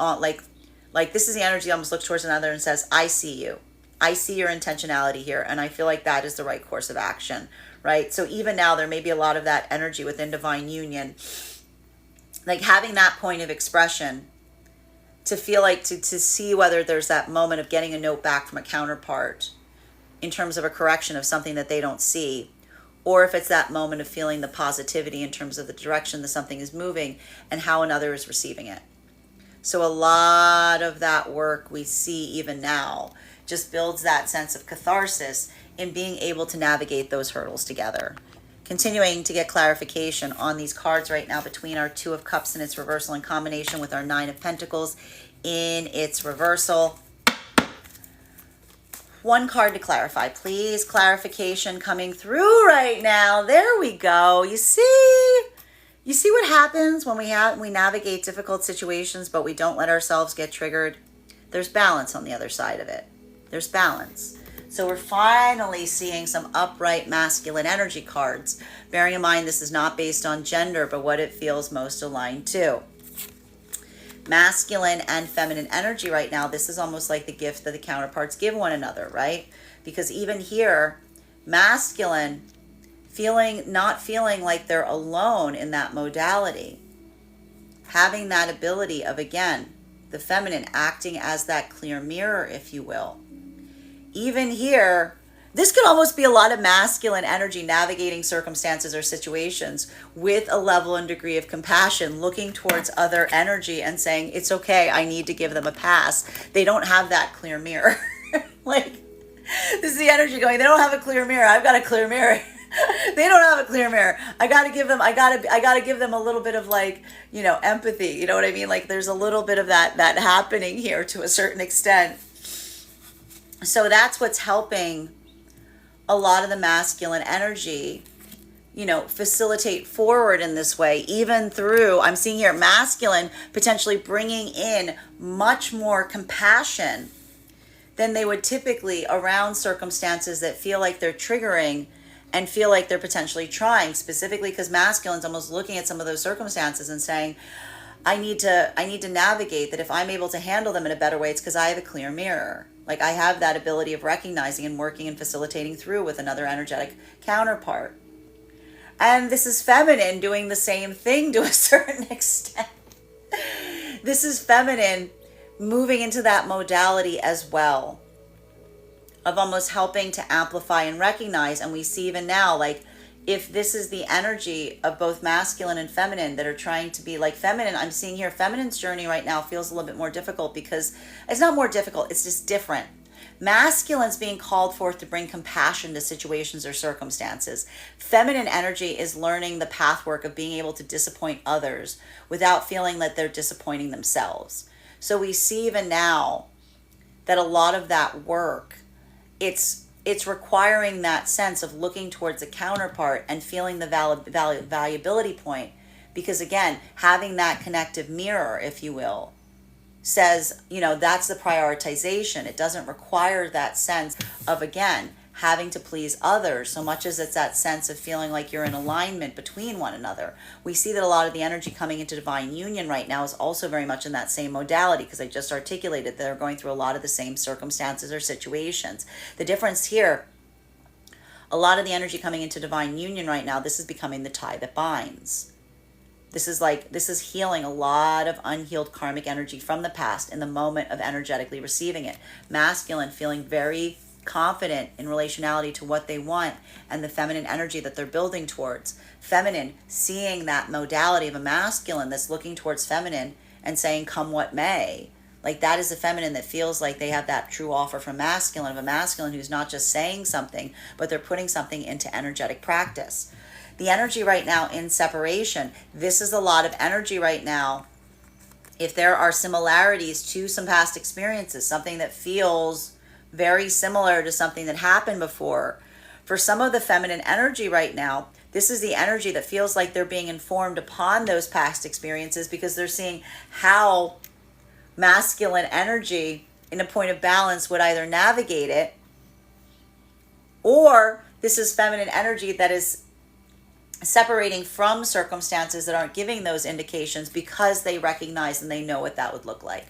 this is the energy that almost looks towards another and says, I see you. I see your intentionality here. And I feel like that is the right course of action. Right? So even now, there may be a lot of that energy within divine union, like having that point of expression to feel like to see whether there's that moment of getting a note back from a counterpart in terms of a correction of something that they don't see, or if it's that moment of feeling the positivity in terms of the direction that something is moving and how another is receiving it. So a lot of that work we see even now just builds that sense of catharsis in being able to navigate those hurdles together. Continuing to get clarification on these cards right now between our Two of Cups in its reversal in combination with our Nine of Pentacles in its reversal. One card to clarify, please. Clarification coming through right now. There we go. You see what happens when we navigate difficult situations, but we don't let ourselves get triggered? There's balance on the other side of it. There's balance. So we're finally seeing some upright masculine energy cards. Bearing in mind, this is not based on gender, but what it feels most aligned to. Masculine and feminine energy right now, this is almost like the gift that the counterparts give one another, right? Because even here, masculine not feeling like they're alone in that modality. Having that ability of, again, the feminine acting as that clear mirror, if you will. Even here, this could almost be a lot of masculine energy navigating circumstances or situations with a level and degree of compassion, looking towards other energy and saying, it's okay, I need to give them a pass. They don't have that clear mirror. Like, This is the energy going, they don't have a clear mirror. I've got a clear mirror. They don't have a clear mirror. I gotta give them a little bit of like, empathy. You know what I mean? Like there's a little bit of that happening here to a certain extent. So that's what's helping a lot of the masculine energy, facilitate forward in this way, even through, I'm seeing here, masculine potentially bringing in much more compassion than they would typically around circumstances that feel like they're triggering and feel like they're potentially trying, specifically because masculine's almost looking at some of those circumstances and saying, I need to navigate that. If I'm able to handle them in a better way, it's because I have a clear mirror. Like I have that ability of recognizing and working and facilitating through with another energetic counterpart. And this is feminine doing the same thing to a certain extent. This is feminine moving into that modality as well, of almost helping to amplify and recognize. And we see even now, like, if this is the energy of both masculine and feminine that are trying to be like feminine, I'm seeing here feminine's journey right now feels a little bit more difficult, because it's not more difficult, it's just different. Masculine's being called forth to bring compassion to situations or circumstances. Feminine energy is learning the pathwork of being able to disappoint others without feeling that they're disappointing themselves. So we see even now that a lot of that work, it's requiring that sense of looking towards a counterpart and feeling the valuability point. Because again, having that connective mirror, if you will, says, that's the prioritization. It doesn't require that sense of, again, having to please others so much as it's that sense of feeling like you're in alignment between one another. We see that a lot of the energy coming into divine union right now is also very much in that same modality, because I just articulated that they're going through a lot of the same circumstances or situations. The difference here, a lot of the energy coming into divine union right now, this is becoming the tie that binds. This is healing a lot of unhealed karmic energy from the past in the moment of energetically receiving it. Masculine feeling very confident in relationality to what they want and the feminine energy that they're building towards. Feminine seeing that modality of a masculine that's looking towards feminine and saying, come what may. Like that is a feminine that feels like they have that true offer from masculine, of a masculine who's not just saying something, but they're putting something into energetic practice. The energy right now in separation, this is a lot of energy right now. If there are similarities to some past experiences, something that feels very similar to something that happened before, for some of the feminine energy right now, this is the energy that feels like they're being informed upon those past experiences, because they're seeing how masculine energy in a point of balance would either navigate it, or this is feminine energy that is separating from circumstances that aren't giving those indications because they recognize and they know what that would look like.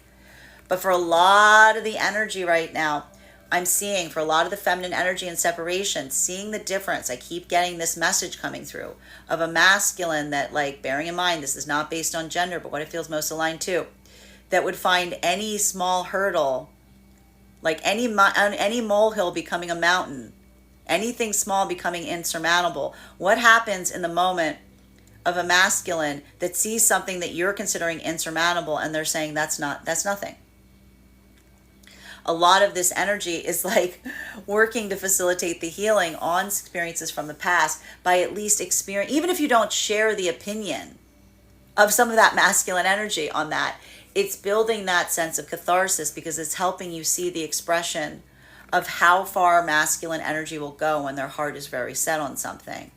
But for a lot of the energy right now, I'm seeing for a lot of the feminine energy and separation, seeing the difference. I keep getting this message coming through of a masculine that, like, bearing in mind, this is not based on gender, but what it feels most aligned to, that would find any small hurdle, like any molehill becoming a mountain, anything small becoming insurmountable. What happens in the moment of a masculine that sees something that you're considering insurmountable and they're saying that's nothing? A lot of this energy is like working to facilitate the healing on experiences from the past by at least experience, even if you don't share the opinion of some of that masculine energy on that, it's building that sense of catharsis, because it's helping you see the expression of how far masculine energy will go when their heart is very set on something.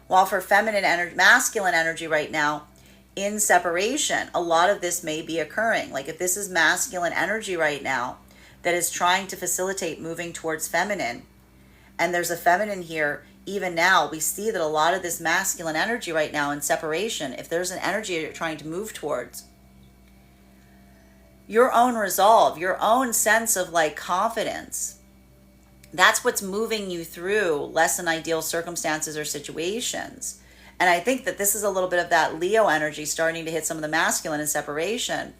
While for feminine energy, masculine energy right now, in separation, a lot of this may be occurring. Like if this is masculine energy right now that is trying to facilitate moving towards feminine, and there's a feminine here, even now, we see that a lot of this masculine energy right now in separation, if there's an energy you're trying to move towards, your own resolve, your own sense of like confidence, that's what's moving you through less than ideal circumstances or situations. And I think that this is a little bit of that Leo energy starting to hit some of the masculine in separation,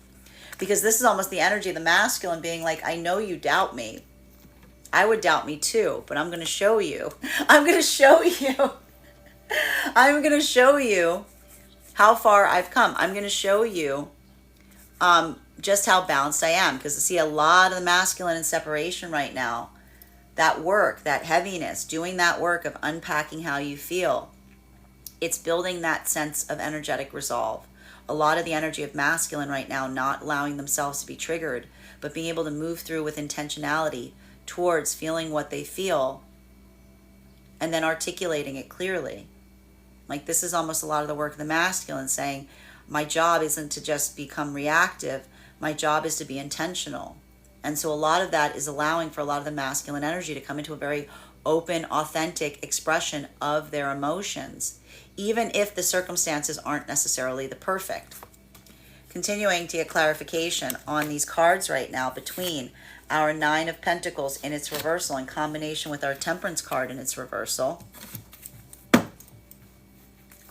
because this is almost the energy of the masculine being like, I know you doubt me. I would doubt me too, but I'm going to show you. I'm going to show you. I'm going to show you how far I've come. I'm going to show you just how balanced I am, because I see a lot of the masculine in separation right now that work, that heaviness, doing that work of unpacking how you feel, it's building that sense of energetic resolve. A lot of the energy of masculine right now, not allowing themselves to be triggered, but being able to move through with intentionality towards feeling what they feel and then articulating it clearly. Like, this is almost a lot of the work of the masculine, saying, my job isn't to just become reactive. My job is to be intentional. And so a lot of that is allowing for a lot of the masculine energy to come into a very open, authentic expression of their emotions, even if the circumstances aren't necessarily the perfect. Continuing to get clarification on these cards right now between our Nine of Pentacles in its reversal in combination with our Temperance card in its reversal.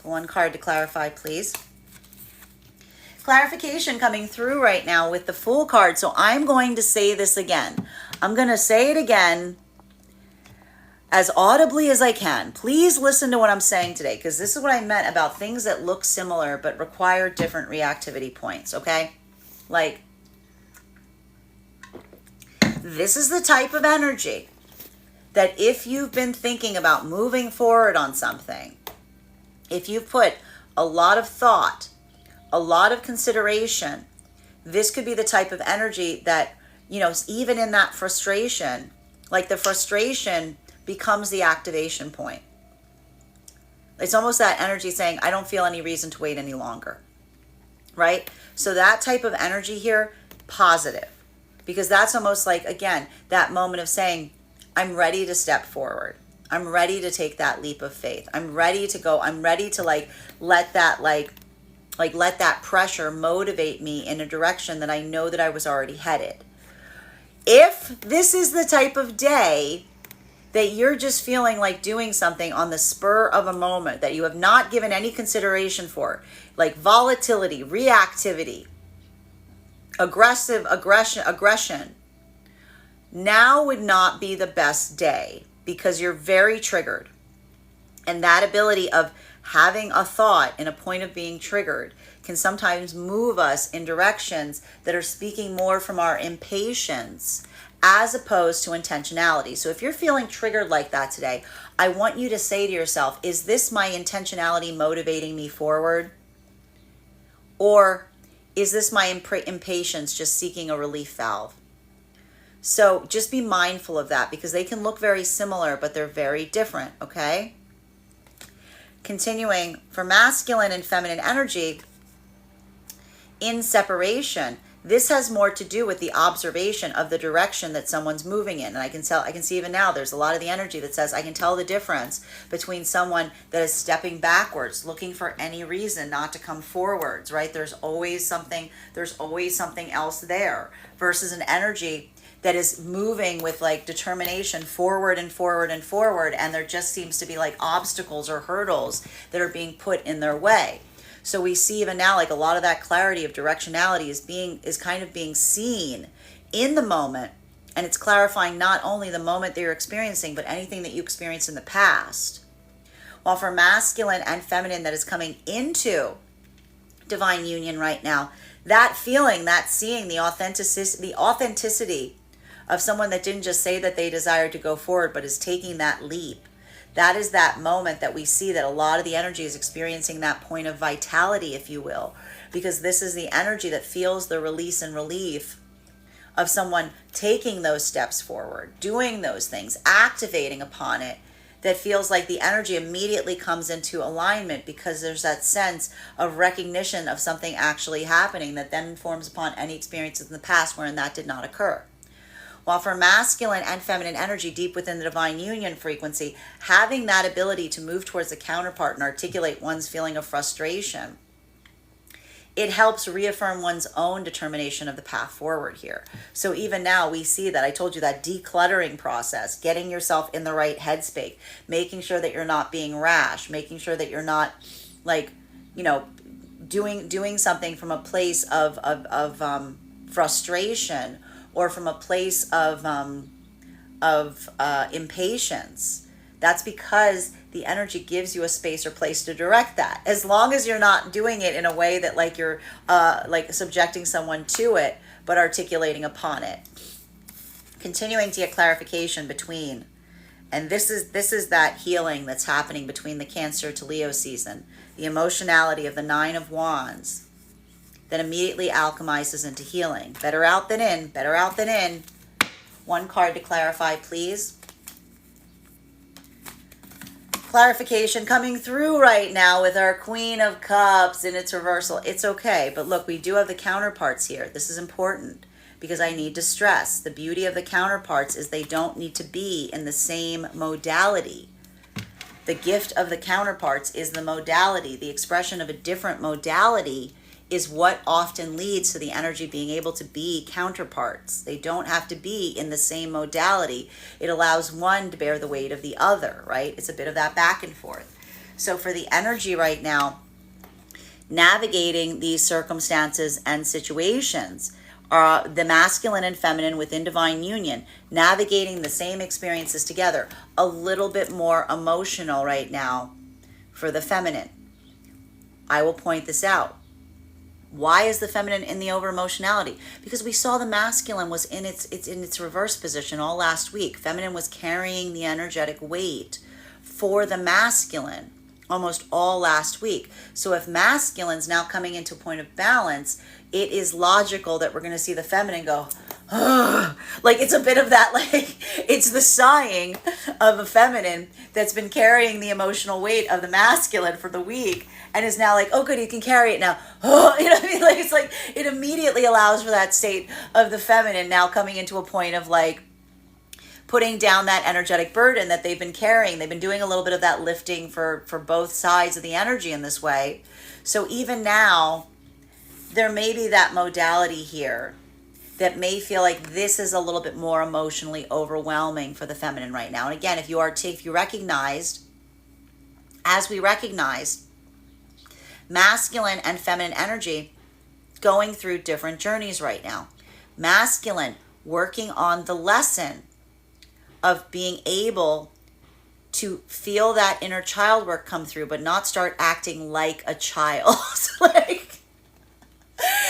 One card to clarify, please. Clarification coming through right now with the Fool card. So I'm going to say this again. I'm going to say it again as audibly as I can. Please listen to what I'm saying today, because this is what I meant about things that look similar but require different reactivity points, okay? Like, this is the type of energy that if you've been thinking about moving forward on something, if you've put a lot of thought, a lot of consideration, this could be the type of energy that, even in that frustration, like the frustration becomes the activation point. It's almost that energy saying, I don't feel any reason to wait any longer, right? So that type of energy here, positive, because that's almost like, again, that moment of saying, I'm ready to step forward. I'm ready to take that leap of faith. I'm ready to go. I'm ready to let that pressure motivate me in a direction that I know that I was already headed. If this is the type of day that you're just feeling like doing something on the spur of a moment that you have not given any consideration for, like volatility, reactivity, aggression, now would not be the best day, because you're very triggered. And that ability of having a thought and a point of being triggered can sometimes move us in directions that are speaking more from our impatience as opposed to intentionality. So if you're feeling triggered like that today, I want you to say to yourself, is this my intentionality motivating me forward? Or is this my impatience just seeking a relief valve? So just be mindful of that, because they can look very similar, but they're very different, okay? Continuing, for masculine and feminine energy in separation, this has more to do with the observation of the direction that someone's moving in. And I can see even now, there's a lot of the energy that says, I can tell the difference between someone that is stepping backwards, looking for any reason not to come forwards, right? There's always something else there, versus an energy that is moving with like determination forward and forward and forward, and there just seems to be like obstacles or hurdles that are being put in their way. So we see even now, like, a lot of that clarity of directionality is kind of being seen in the moment, and it's clarifying not only the moment that you're experiencing, but anything that you experienced in the past. While for masculine and feminine that is coming into divine union right now, that feeling, that seeing the authenticity of someone that didn't just say that they desired to go forward, but is taking that leap. That is that moment that we see that a lot of the energy is experiencing that point of vitality, if you will, because this is the energy that feels the release and relief of someone taking those steps forward, doing those things, activating upon it, that feels like the energy immediately comes into alignment, because there's that sense of recognition of something actually happening that then informs upon any experiences in the past wherein that did not occur. While for masculine and feminine energy deep within the divine union frequency, having that ability to move towards the counterpart and articulate one's feeling of frustration, it helps reaffirm one's own determination of the path forward here. So even now we see that, I told you, that decluttering process, getting yourself in the right headspace, making sure that you're not being rash, making sure that you're not doing something from a place of frustration, or from a place of impatience. That's because the energy gives you a space or place to direct that. As long as you're not doing it in a way that like you're like subjecting someone to it, but articulating upon it. continuing to get clarification between. And this is that healing that's happening between the Cancer to Leo season. The emotionality of the Nine of Wands that immediately alchemizes into healing. Better out than in, better out than in. One card to clarify, please. Clarification coming through right now with our Queen of Cups in its reversal. It's okay, but look, we do have the counterparts here. This is important because I need to stress the beauty of the counterparts is they don't need to be in the same modality. The gift of the counterparts is the modality. The expression of a different modality is what often leads to the energy being able to be counterparts. They don't have to be in the same modality. It allows one to bear the weight of the other, right? It's a bit of that back and forth. So for the energy right now, navigating these circumstances and situations, are the masculine and feminine within divine union, navigating the same experiences together, a little bit more emotional right now for the feminine. I will point this out. Why is the feminine in the over emotionality? Because we saw the masculine was in its reverse position all last week. Feminine was carrying the energetic weight for the masculine almost all last week. So if masculine's now coming into a point of balance, it is logical that we're going to see the feminine go, ugh. Like it's a bit of that, like it's the sighing of a feminine that's been carrying the emotional weight of the masculine for the week and is now like, oh good, you can carry it now. Oh, you know what I mean? Like it's like it immediately allows for that state of the feminine now coming into a point of like putting down that energetic burden that they've been carrying. They've been doing a little bit of that lifting for both sides of the energy in this way. So even now, there may be that modality here that may feel like this is a little bit more emotionally overwhelming for the feminine right now. And again, if you recognized, as we recognized, masculine and feminine energy going through different journeys right now. Masculine working on the lesson of being able to feel that inner child work come through, but not start acting like a child. Like,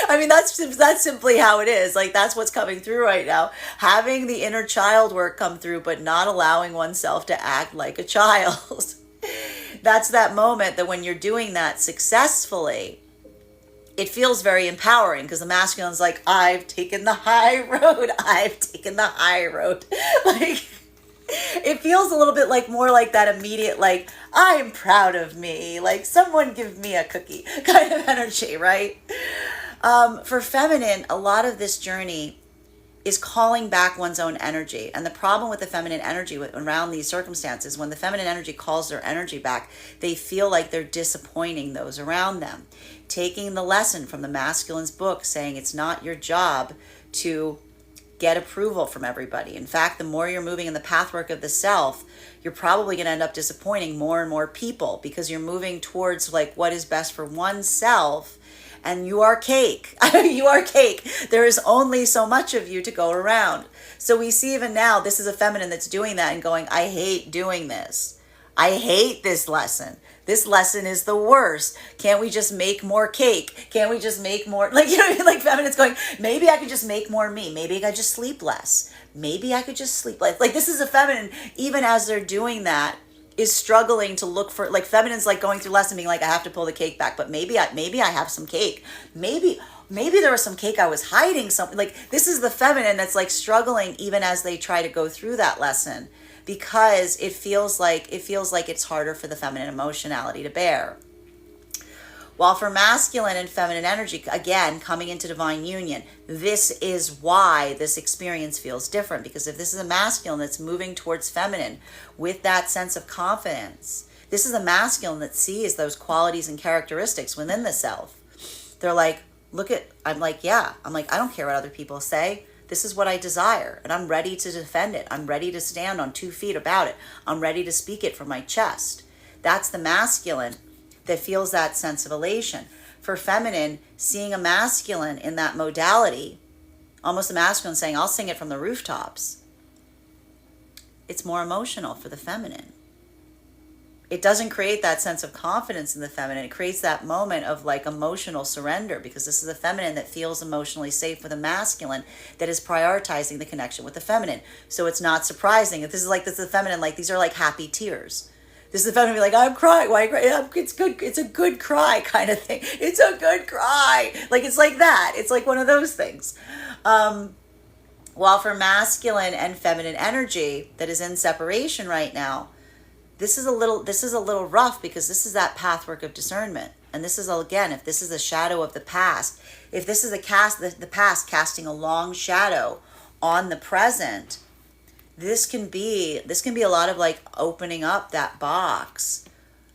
I mean, that's simply how it is. Like, that's what's coming through right now. Having the inner child work come through, but not allowing oneself to act like a child. That's that moment that when you're doing that successfully, it feels very empowering because the masculine's like, I've taken the high road. I've taken the high road. Like, it feels a little bit like more like that immediate, like, I'm proud of me. Like, someone give me a cookie kind of energy, right? For feminine, a lot of this journey is calling back one's own energy. And the problem with the feminine energy around these circumstances, when the feminine energy calls their energy back, they feel like they're disappointing those around them. Taking the lesson from the masculine's book, saying it's not your job to get approval from everybody. In fact, the more you're moving in the pathwork of the self, you're probably going to end up disappointing more and more people because you're moving towards like what is best for oneself. And you are cake. You are cake. There is only so much of you to go around. So we see even now, this is a feminine that's doing that and going, I hate doing this. I hate this lesson. This lesson is the worst. Can't we just make more cake? Can't we just make more, like, you know, like feminine's going, maybe I could just make more me. Maybe I could just sleep less. Maybe I could just sleep less. Like, this is a feminine, even as they're doing that, is struggling to look for, like, feminine's like going through lesson being like, I have to pull the cake back, but maybe I have some cake. Maybe there was some cake I was hiding something. Like, this is the feminine that's like struggling even as they try to go through that lesson because it feels like it's harder for the feminine emotionality to bear. While for masculine and feminine energy, again, coming into divine union, this is why this experience feels different. Because if this is a masculine that's moving towards feminine with that sense of confidence, this is a masculine that sees those qualities and characteristics within the self. They're like, I'm like, I don't care what other people say. This is what I desire, and I'm ready to defend it. I'm ready to stand on 2 feet about it. I'm ready to speak it from my chest. That's the masculine that feels that sense of elation. For feminine, seeing a masculine in that modality, almost a masculine saying, I'll sing it from the rooftops. It's more emotional for the feminine. it doesn't create that sense of confidence in the feminine. It creates that moment of like emotional surrender, because this is a feminine that feels emotionally safe with a masculine that is prioritizing the connection with the feminine. So it's not surprising if this is the feminine, like these are like happy tears. This is the feminine be like, I'm crying. Why cry? It's good. It's a good cry kind of thing. It's a good cry. Like it's like that. It's like one of those things. While for masculine and feminine energy that is in separation right now, this is a little rough, because this is that pathwork of discernment. And this is, again, if this is a shadow of the past, if this is the past casting a long shadow on the present, this can be a lot of like opening up that box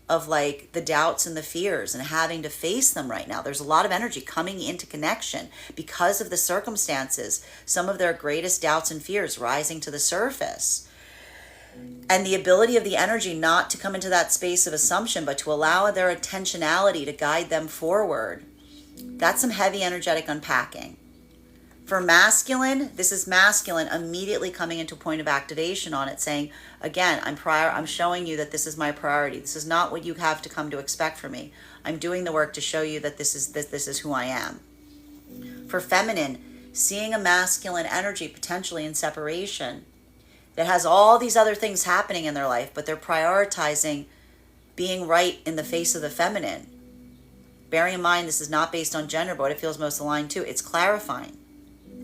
of like the doubts and the fears and having to face them right now. There's a lot of energy coming into connection because of the circumstances, some of their greatest doubts and fears rising to the surface. And the ability of the energy not to come into that space of assumption, but to allow their intentionality to guide them forward. That's some heavy energetic unpacking. For masculine, this is masculine immediately coming into a point of activation on it, saying, again, I'm showing you that this is my priority. This is not what you have to come to expect from me. I'm doing the work to show you that this is who I am. For feminine, seeing a masculine energy potentially in separation that has all these other things happening in their life, but they're prioritizing being right in the face of the feminine. Bearing in mind, this is not based on gender, but what it feels most aligned to, it's clarifying.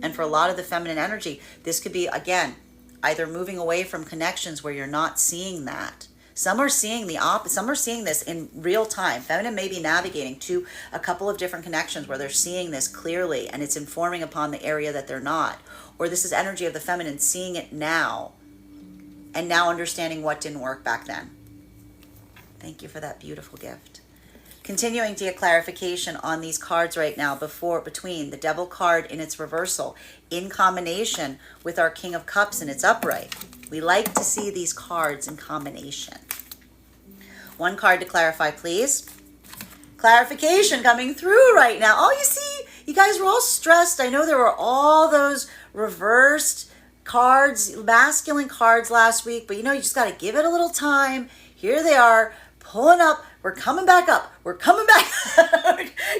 And for a lot of the feminine energy, this could be, again, either moving away from connections where you're not seeing that. Some are seeing the opposite. Some are seeing this in real time. Feminine may be navigating to a couple of different connections where they're seeing this clearly, and it's informing upon the area that they're not. Or this is energy of the feminine seeing it now, and now understanding what didn't work back then. Thank you for that beautiful gift. Continuing to get clarification on these cards right now between the Devil card in its reversal in combination with our King of Cups in its upright. We like to see these cards in combination. One card to clarify, please. Clarification coming through right now. Oh, you see, you guys were all stressed. I know there were all those reversed cards, masculine cards last week, but you just got to give it a little time. Here they are, pulling up. We're coming back up. We're coming back.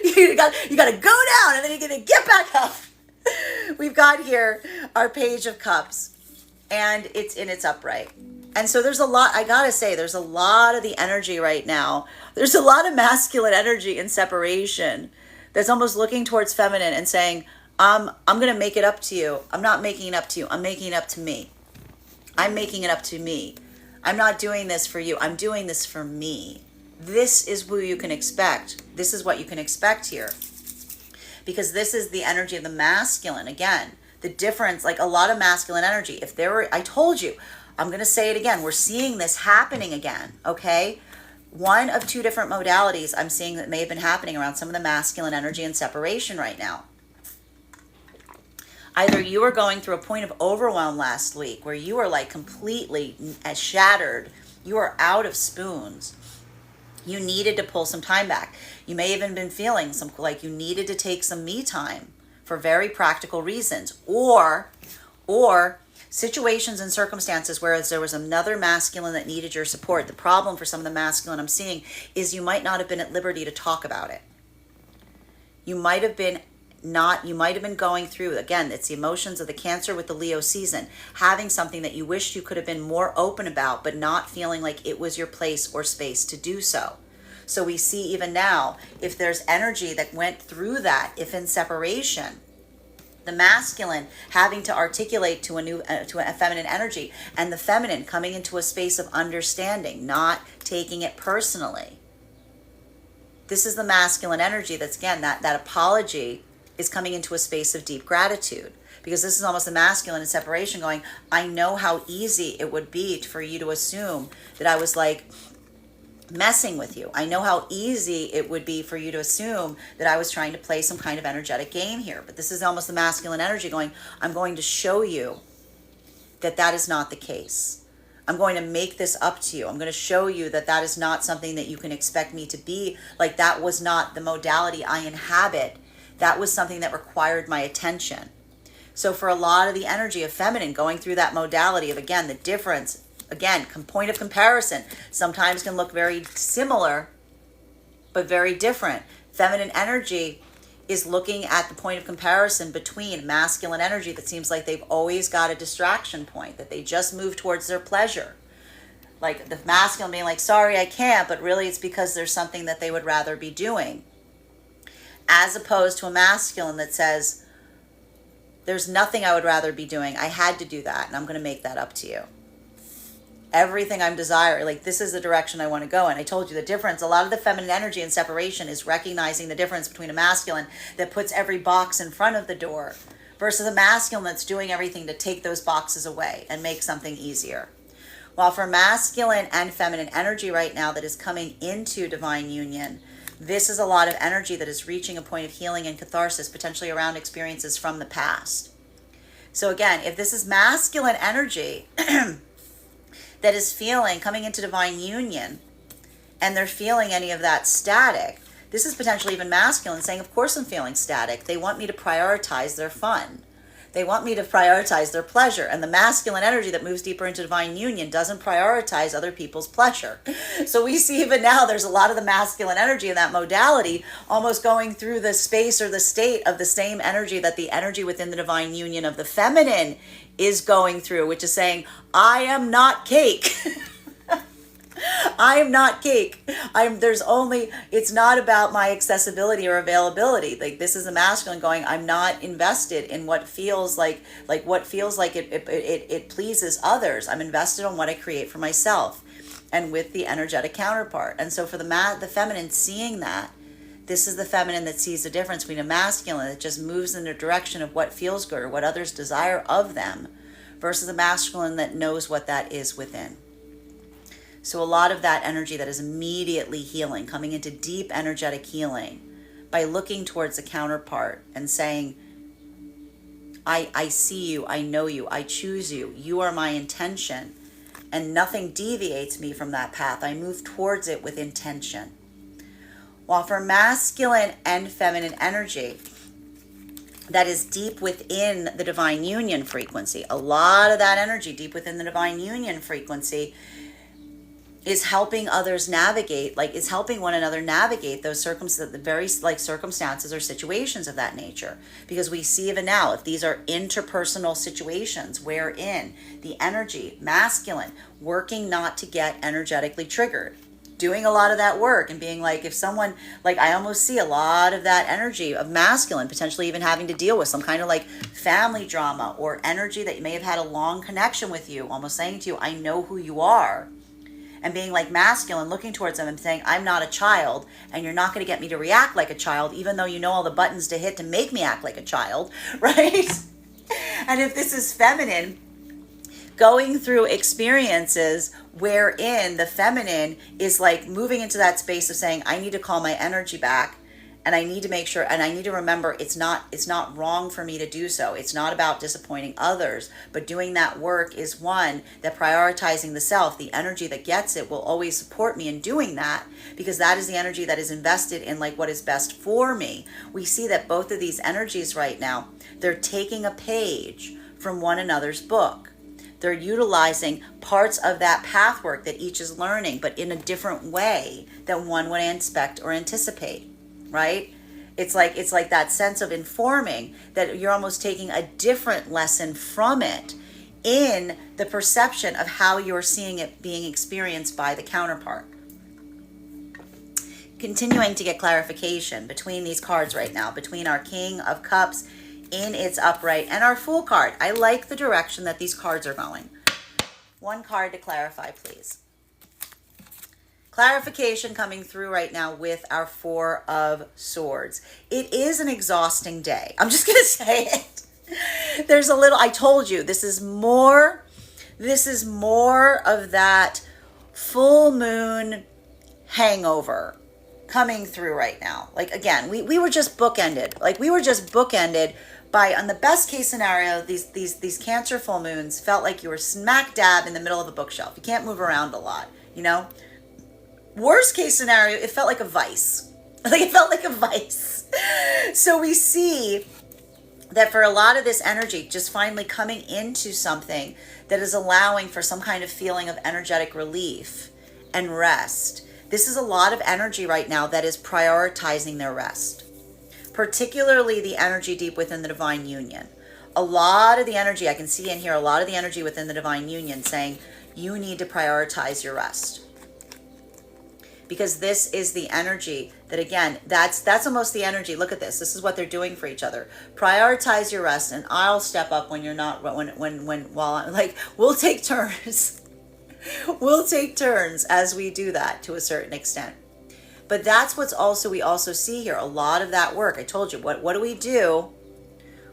you got to go down, and then you're going to get back up. We've got here our Page of Cups, and it's in its upright. And so there's a lot, I got to say, there's a lot of the energy right now. There's a lot of masculine energy in separation that's almost looking towards feminine and saying, I'm going to make it up to you. I'm not making it up to you. I'm making it up to me. I'm making it up to me. I'm not doing this for you. I'm doing this for me. This is who you can expect. This is what you can expect here. Because this is the energy of the masculine. Again, the difference, like a lot of masculine energy. If there were, I told you, I'm going to say it again. We're seeing this happening again, okay? One of two different modalities I'm seeing that may have been happening around some of the masculine energy and separation right now. Either you were going through a point of overwhelm last week where you were like completely shattered. You are out of spoons. You needed to pull some time back. You may have even been feeling like you needed to take some me time for very practical reasons, or situations and circumstances where there was another masculine that needed your support. The problem for some of the masculine I'm seeing is you might not have been at liberty to talk about it. You might have been going through, again, it's the emotions of the Cancer with the Leo season, having something that you wished you could have been more open about, but not feeling like it was your place or space to do so. So we see even now, if there's energy that went through that, if in separation, the masculine having to articulate to a feminine energy, and the feminine coming into a space of understanding, not taking it personally. This is the masculine energy that's, again, that apology is coming into a space of deep gratitude, because this is almost the masculine in separation going, I know how easy it would be for you to assume that I was like messing with you. I know how easy it would be for you to assume that I was trying to play some kind of energetic game here. But this is almost the masculine energy going, I'm going to show you that that is not the case. I'm going to make this up to you. I'm going to show you that that is not something that you can expect me to be. Like, that was not the modality I inhabit. That was something that required my attention. So for a lot of the energy of feminine going through that modality of, again, the difference, again, point of comparison sometimes can look very similar, but very different. Feminine energy is looking at the point of comparison between masculine energy that seems like they've always got a distraction point, that they just move towards their pleasure. Like the masculine being like, sorry, I can't, but really it's because there's something that they would rather be doing. As opposed to a masculine that says, there's nothing I would rather be doing. I had to do that, and I'm going to make that up to you. Everything I'm desiring, like this is the direction I want to go in. I told you the difference. A lot of the feminine energy and separation is recognizing the difference between a masculine that puts every box in front of the door versus a masculine that's doing everything to take those boxes away and make something easier. While for masculine and feminine energy right now that is coming into divine union, this is a lot of energy that is reaching a point of healing and catharsis, potentially around experiences from the past. So again, if this is masculine energy that is feeling, coming into divine union, and they're feeling any of that static, this is potentially even masculine saying, of course I'm feeling static. They want me to prioritize their fun. They want me to prioritize their pleasure. And the masculine energy that moves deeper into divine union doesn't prioritize other people's pleasure. So we see even now there's a lot of the masculine energy in that modality almost going through the space or the state of the same energy that the energy within the divine union of the feminine is going through, which is saying, I am not cake. I am not cake. It's not about my accessibility or availability. Like this is a masculine going, I'm not invested in what feels like it pleases others. I'm invested on what I create for myself and with the energetic counterpart. And so for the feminine seeing that, this is the feminine that sees the difference between a masculine that just moves in the direction of what feels good or what others desire of them versus a masculine that knows what that is within. So a lot of that energy that is immediately healing, coming into deep energetic healing by looking towards the counterpart and saying, I see you, I know you, I choose you, you are my intention, and nothing deviates me from that path. I move towards it with intention. While for masculine and feminine energy, that is deep within the divine union frequency, a lot of that energy deep within the divine union frequency is helping others navigate, is helping one another navigate those circumstances or situations of that nature. Because we see even now, if these are interpersonal situations wherein the energy, masculine, working not to get energetically triggered, doing a lot of that work and being like, if someone, I almost see a lot of that energy of masculine, potentially even having to deal with some kind of family drama or energy that may have had a long connection with you, almost saying to you, I know who you are. And being masculine, looking towards them and saying, I'm not a child, and you're not going to get me to react like a child, even though you know all the buttons to hit to make me act like a child, right? And if this is feminine, going through experiences wherein the feminine is moving into that space of saying, I need to call my energy back, and I need to make sure, and I need to remember it's not wrong for me to do so. It's not about disappointing others, but doing that work is one that prioritizing the self, the energy that gets it will always support me in doing that, because that is the energy that is invested in what is best for me. We see that both of these energies right now, they're taking a page from one another's book. They're utilizing parts of that path work that each is learning, but in a different way than one would expect or anticipate. Right? It's like that sense of informing that you're almost taking a different lesson from it in the perception of how you're seeing it being experienced by the counterpart. Continuing to get clarification between these cards right now, between our King of Cups in its upright and our Fool card. I like the direction that these cards are going. One card to clarify, please. Clarification coming through right now with our Four of Swords. It is an exhausting day. I'm just going to say it. I told you, this is more of that full moon hangover coming through right now. Again, we were just bookended. We were just bookended by, on the best case scenario, these Cancer full moons felt like you were smack dab in the middle of a bookshelf. You can't move around a lot, Worst case scenario, it felt like a vice. It felt like a vice. So we see that for a lot of this energy, just finally coming into something that is allowing for some kind of feeling of energetic relief and rest. This is a lot of energy right now that is prioritizing their rest, particularly the energy deep within the divine union. A lot of the energy I can see in here, a lot of the energy within the divine union saying you need to prioritize your rest. Because this is the energy that, again, that's almost the energy. Look at this. This is what they're doing for each other. Prioritize your rest, and I'll step up when you're not. While I'm like, we'll take turns. We'll take turns as we do that to a certain extent. But that's what's also we also see here. A lot of that work. I told you. What do we do?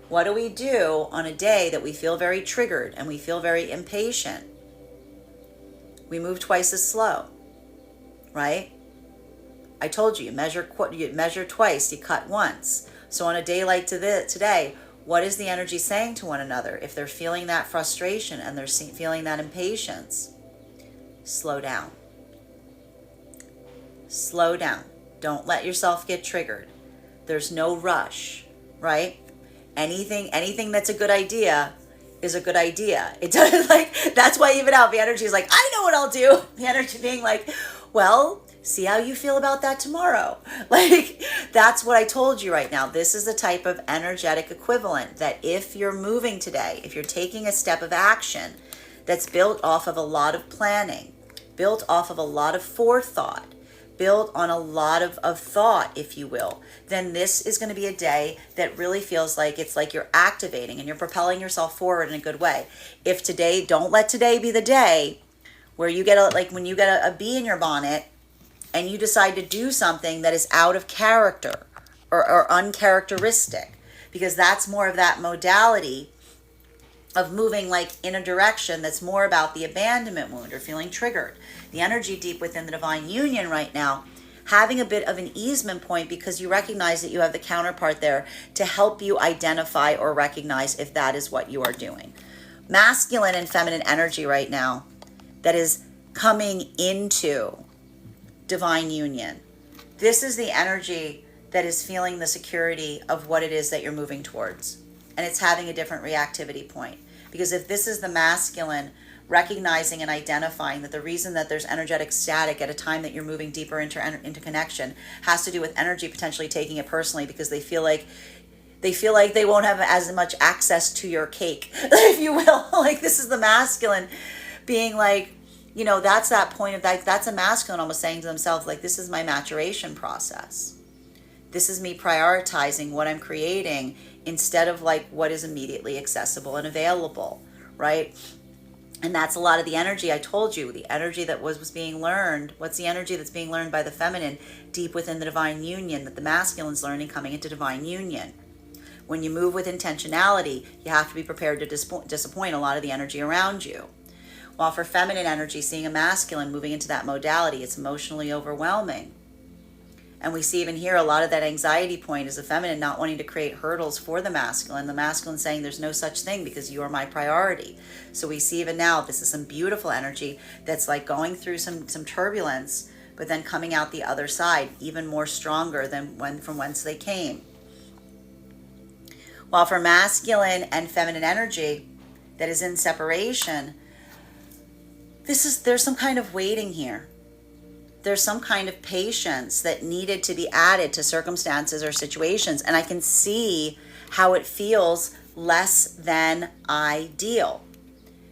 What do we do on a day that we feel very triggered and we feel very impatient? We move twice as slow. Right? I told you, you measure twice, you cut once. So on a day like today, what is the energy saying to one another? If they're feeling that frustration and they're feeling that impatience, slow down. Slow down. Don't let yourself get triggered. There's no rush, right? Anything that's a good idea is a good idea. It doesn't that's why even out the energy is like, I know what I'll do. The energy being like, well, see how you feel about that tomorrow. That's what I told you right now. This is the type of energetic equivalent that if you're moving today, if you're taking a step of action that's built off of a lot of planning, built off of a lot of forethought, built on a lot of thought, if you will, then this is going to be a day that really feels like it's like you're activating and you're propelling yourself forward in a good way. If today, don't let today be the day where you get when you get a bee in your bonnet and you decide to do something that is out of character or uncharacteristic, because that's more of that modality of moving in a direction that's more about the abandonment wound or feeling triggered. The energy deep within the divine union right now, having a bit of an easement point because you recognize that you have the counterpart there to help you identify or recognize if that is what you are doing. Masculine and feminine energy right now that is coming into divine union. This is the energy that is feeling the security of what it is that you're moving towards. And it's having a different reactivity point. Because if this is the masculine recognizing and identifying that the reason that there's energetic static at a time that you're moving deeper into connection has to do with energy potentially taking it personally because they feel like they won't have as much access to your cake, if you will. This is the masculine being that's that point of that's a masculine almost saying to themselves, this is my maturation process. This is me prioritizing what I'm creating instead of what is immediately accessible and available, right? And that's a lot of the energy I told you, the energy that was being learned. What's the energy that's being learned by the feminine deep within the divine union that the masculine's learning coming into divine union? When you move with intentionality, you have to be prepared to disappoint a lot of the energy around you. While for feminine energy, seeing a masculine moving into that modality, it's emotionally overwhelming. And we see even here a lot of that anxiety point is the feminine not wanting to create hurdles for the masculine saying there's no such thing because you are my priority. So we see even now this is some beautiful energy that's going through some turbulence, but then coming out the other side even more stronger than from whence they came. While for masculine and feminine energy that is in separation, there's some kind of waiting here. There's some kind of patience that needed to be added to circumstances or situations. And I can see how it feels less than ideal.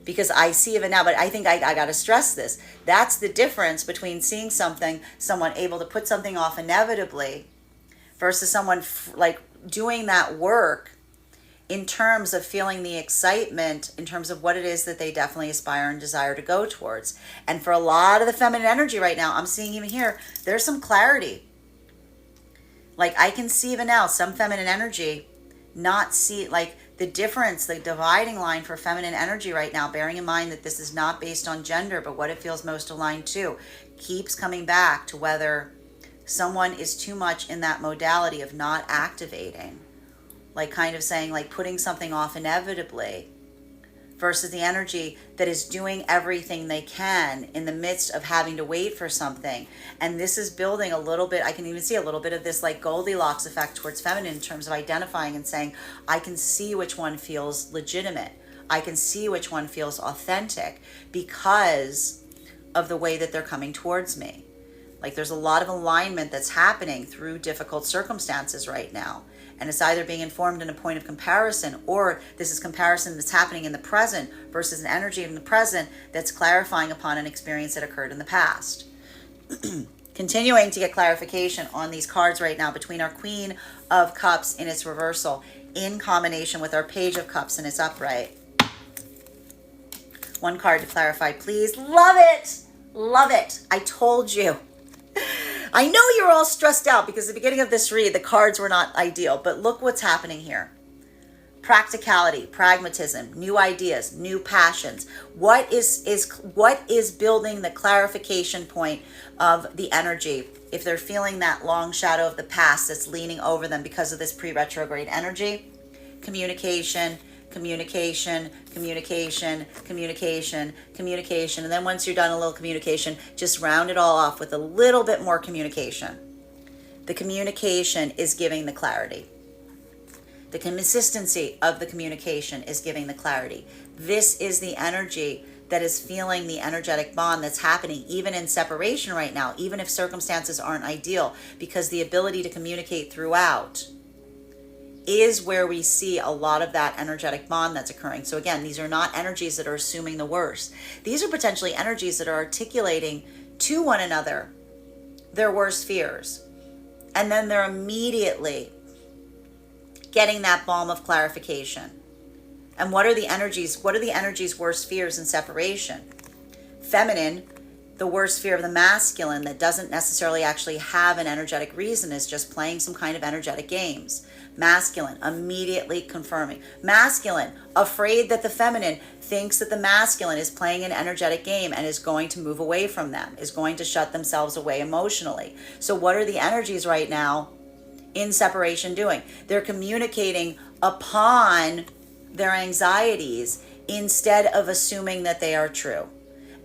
Because I see even now, but I think I got to stress this. That's the difference between seeing someone able to put something off inevitably versus someone doing that work in terms of feeling the excitement, in terms of what it is that they definitely aspire and desire to go towards. And for a lot of the feminine energy right now, I'm seeing even here, there's some clarity. I can see even now some feminine energy not see the difference, the dividing line for feminine energy right now, bearing in mind that this is not based on gender, but what it feels most aligned to, keeps coming back to whether someone is too much in that modality of not activating. Kind of saying, putting something off inevitably versus the energy that is doing everything they can in the midst of having to wait for something. And this is building a little bit, I can even see a little bit of this like Goldilocks effect towards feminine in terms of identifying and saying, I can see which one feels legitimate. I can see which one feels authentic because of the way that they're coming towards me. Like there's a lot of alignment that's happening through difficult circumstances right now. And it's either being informed in a point of comparison, or this is comparison that's happening in the present versus an energy in the present that's clarifying upon an experience that occurred in the past. Continuing to get clarification on these cards right now between our Queen of Cups in its reversal in combination with our Page of Cups in its upright. One card to clarify, please. Love it. Love it. I told you. I know you're all stressed out because at the beginning of this read, the cards were not ideal, but look what's happening here. Practicality, pragmatism, new ideas, new passions. What is building the clarification point of the energy? If they're feeling that long shadow of the past that's leaning over them because of this pre-retrograde energy, communication, communication, communication, communication, communication. And then once you're done a little communication, just round it all off with a little bit more communication. The communication is giving the clarity. The consistency of the communication is giving the clarity. This is the energy that is feeling the energetic bond that's happening even in separation right now, even if circumstances aren't ideal, because the ability to communicate throughout is where we see a lot of that energetic bond that's occurring. So again, these are not energies that are assuming the worst. These are potentially energies that are articulating to one another their worst fears. And then they're immediately getting that balm of clarification. And what are the energies? What are the energies' worst fears in separation? Feminine, the worst fear of the masculine that doesn't necessarily actually have an energetic reason, is just playing some kind of energetic games. Masculine, immediately confirming. Masculine, afraid that the feminine thinks that the masculine is playing an energetic game and is going to move away from them, is going to shut themselves away emotionally. So what are the energies right now in separation doing? They're communicating upon their anxieties instead of assuming that they are true.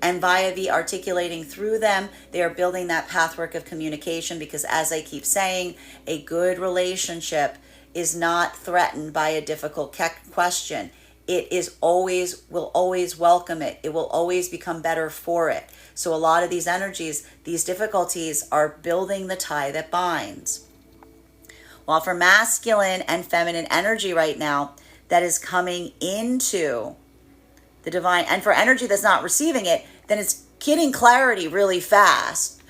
And via the articulating through them, they are building that pathwork of communication, because as I keep saying, a good relationship is not threatened by a difficult question. It is always, will always welcome it. It will always become better for it. So a lot of these energies, these difficulties are building the tie that binds. While for masculine and feminine energy right now, that is coming into the divine, and for energy that's not receiving it, then it's getting clarity really fast.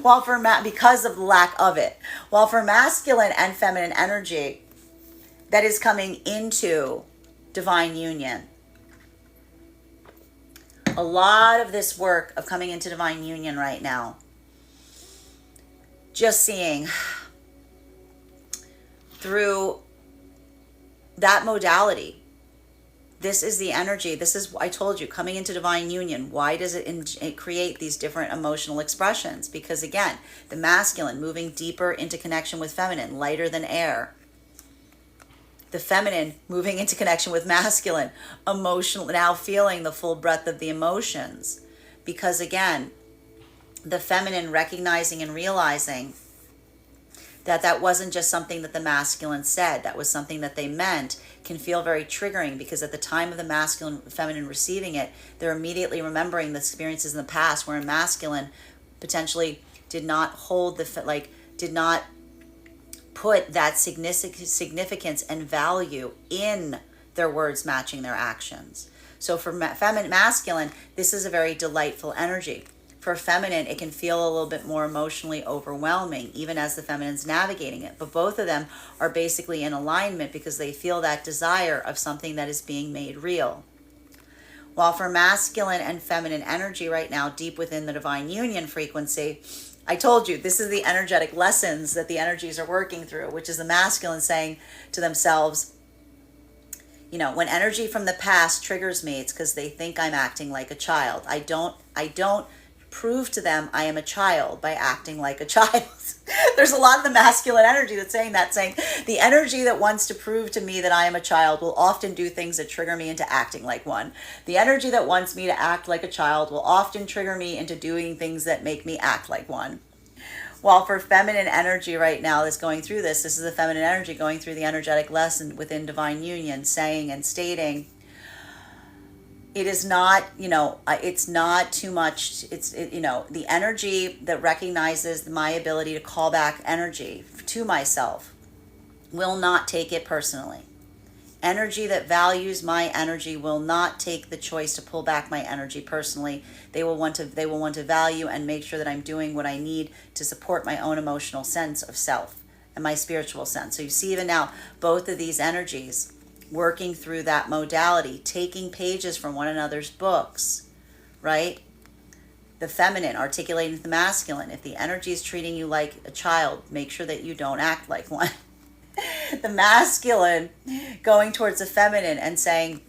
While for because of the lack of it. While for masculine and feminine energy, that is coming into divine union. A lot of this work of coming into divine union right now, just seeing through that modality. This is the energy. This is, I told you, coming into divine union. Why does it create these different emotional expressions? Because again, the masculine moving deeper into connection with feminine, lighter than air. The feminine moving into connection with masculine, emotional, now feeling the full breadth of the emotions. Because again, the feminine recognizing and realizing that that wasn't just something that the masculine said, that was something that they meant, can feel very triggering, because at the time of the masculine feminine receiving it, they're immediately remembering the experiences in the past where a masculine potentially did not hold did not put that significance and value in their words matching their actions. So for feminine, masculine, this is a very delightful energy. For feminine, it can feel a little bit more emotionally overwhelming, even as the feminine's navigating it. But both of them are basically in alignment because they feel that desire of something that is being made real. While for masculine and feminine energy right now, deep within the divine union frequency, I told you, this is the energetic lessons that the energies are working through, which is the masculine saying to themselves, you know, when energy from the past triggers me, it's because they think I'm acting like a child. I don't prove to them I am a child by acting like a child. There's a lot of the masculine energy that's saying that, saying the energy that wants to prove to me that I am a child will often do things that trigger me into acting like one. The energy that wants me to act like a child will often trigger me into doing things that make me act like one. While for feminine energy right now that's going through this is the feminine energy going through the energetic lesson within divine union, saying and stating, it is not, it's not too much. The energy that recognizes my ability to call back energy to myself will not take it personally. Energy that values my energy will not take the choice to pull back my energy personally. They will want to value and make sure that I'm doing what I need to support my own emotional sense of self and my spiritual sense. So you see even now, both of these energies working through that modality, taking pages from one another's books, right? The feminine articulating to the masculine. If the energy is treating you like a child, make sure that you don't act like one. The masculine going towards the feminine and saying,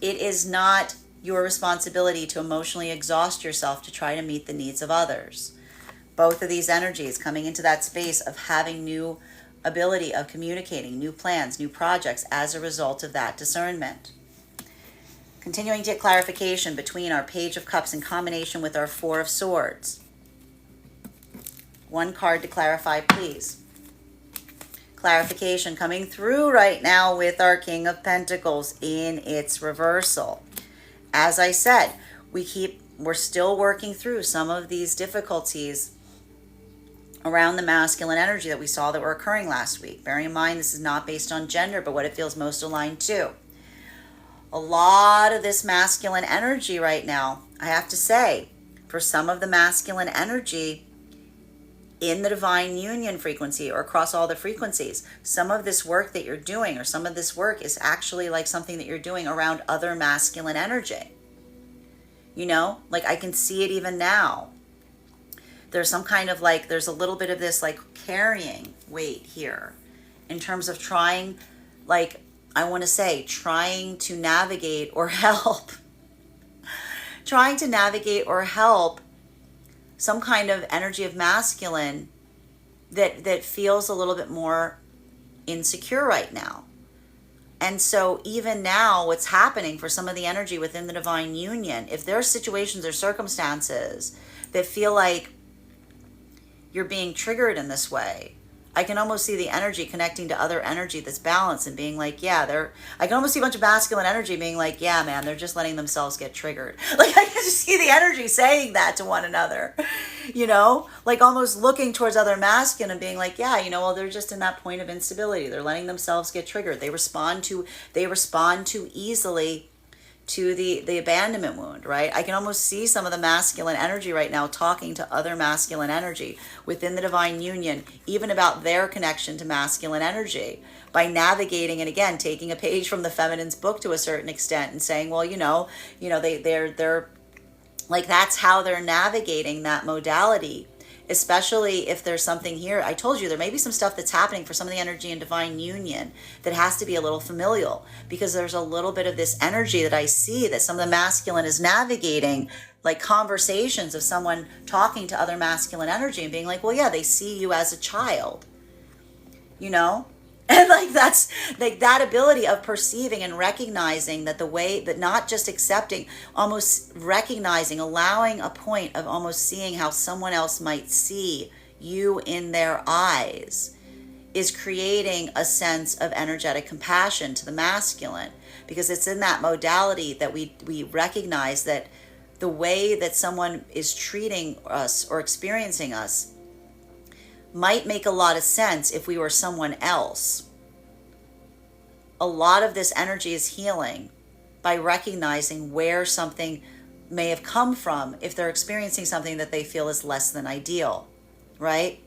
it is not your responsibility to emotionally exhaust yourself to try to meet the needs of others. Both of these energies coming into that space of having new ability of communicating, new plans, new projects as a result of that discernment. Continuing to get clarification between our Page of Cups in combination with our Four of Swords. One card to clarify, please. Clarification coming through right now with our King of Pentacles in its reversal. As I said, we're still working through some of these difficulties around the masculine energy that we saw that were occurring last week. Bearing in mind, this is not based on gender, but what it feels most aligned to. A lot of this masculine energy right now, I have to say, for some of the masculine energy in the divine union frequency or across all the frequencies, some of this work that you're doing or some of this work is actually like something that you're doing around other masculine energy. Like I can see it even now. There's some kind of there's a little bit of this carrying weight here in terms of trying to navigate or help. Trying to navigate or help some kind of energy of masculine that feels a little bit more insecure right now. And so even now, what's happening for some of the energy within the divine union, if there are situations or circumstances that feel like you're being triggered in this way, I can almost see the energy connecting to other energy that's balanced and being like, I can almost see a bunch of masculine energy being like, yeah, man, they're just letting themselves get triggered. I can just see the energy saying that to one another, almost looking towards other masculine and being like, they're just in that point of instability. They're letting themselves get triggered. They respond too easily to the abandonment wound, right? I can almost see some of the masculine energy right now talking to other masculine energy within the divine union, even about their connection to masculine energy by navigating and again taking a page from the feminine's book to a certain extent and saying, well, they're that's how they're navigating that modality. Especially if there's something here, I told you there may be some stuff that's happening for some of the energy in divine union that has to be a little familial, because there's a little bit of this energy that I see that some of the masculine is navigating, like conversations of someone talking to other masculine energy and being like, well, yeah, they see you as a child, And that's that ability of perceiving and recognizing that the way that not just accepting, almost recognizing, allowing a point of almost seeing how someone else might see you in their eyes is creating a sense of energetic compassion to the masculine, because it's in that modality that we recognize that the way that someone is treating us or experiencing us might make a lot of sense if we were someone else. A lot of this energy is healing by recognizing where something may have come from if they're experiencing something that they feel is less than ideal, right?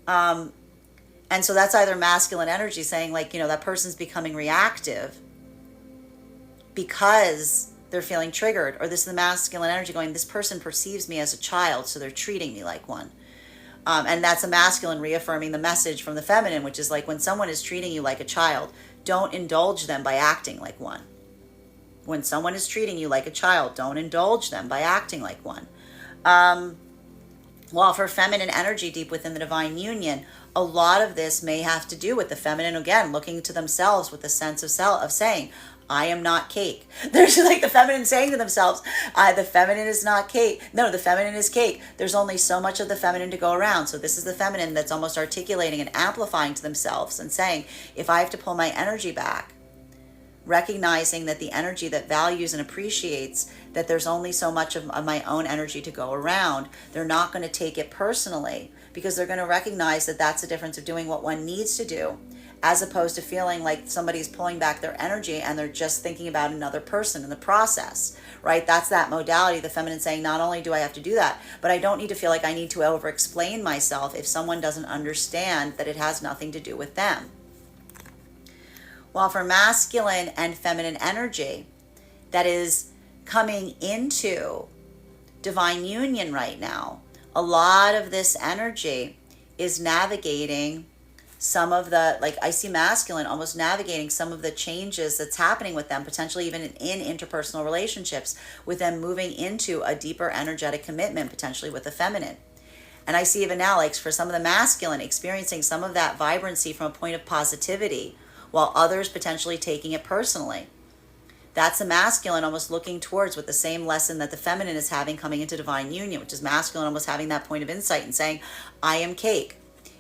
And so that's either masculine energy saying that person's becoming reactive because they're feeling triggered, or this is the masculine energy going, this person perceives me as a child, so they're treating me like one. And that's a masculine reaffirming the message from the feminine, which is when someone is treating you like a child, don't indulge them by acting like one. When someone is treating you like a child, don't indulge them by acting like one. While for feminine energy deep within the divine union, a lot of this may have to do with the feminine, again, looking to themselves with a sense of self, of saying, I am not cake. There's like the feminine saying to themselves, the feminine is not cake. No, the feminine is cake. There's only so much of the feminine to go around. So this is the feminine that's almost articulating and amplifying to themselves and saying, if I have to pull my energy back, recognizing that the energy that values and appreciates that there's only so much of my own energy to go around, they're not going to take it personally, because they're going to recognize that that's the difference of doing what one needs to do, as opposed to feeling like somebody's pulling back their energy and they're just thinking about another person in the process, right? That's that modality, the feminine saying, not only do I have to do that, but I don't need to feel like I need to over-explain myself if someone doesn't understand that it has nothing to do with them. While for masculine and feminine energy that is coming into divine union right now, a lot of this energy is navigating some of the, like I see masculine almost navigating some of the changes that's happening with them, potentially even in interpersonal relationships, with them moving into a deeper energetic commitment, potentially with the feminine. And I see even now, like for some of the masculine, experiencing some of that vibrancy from a point of positivity, while others potentially taking it personally. That's the masculine almost looking towards with the same lesson that the feminine is having coming into divine union, which is masculine almost having that point of insight and saying, I am cake.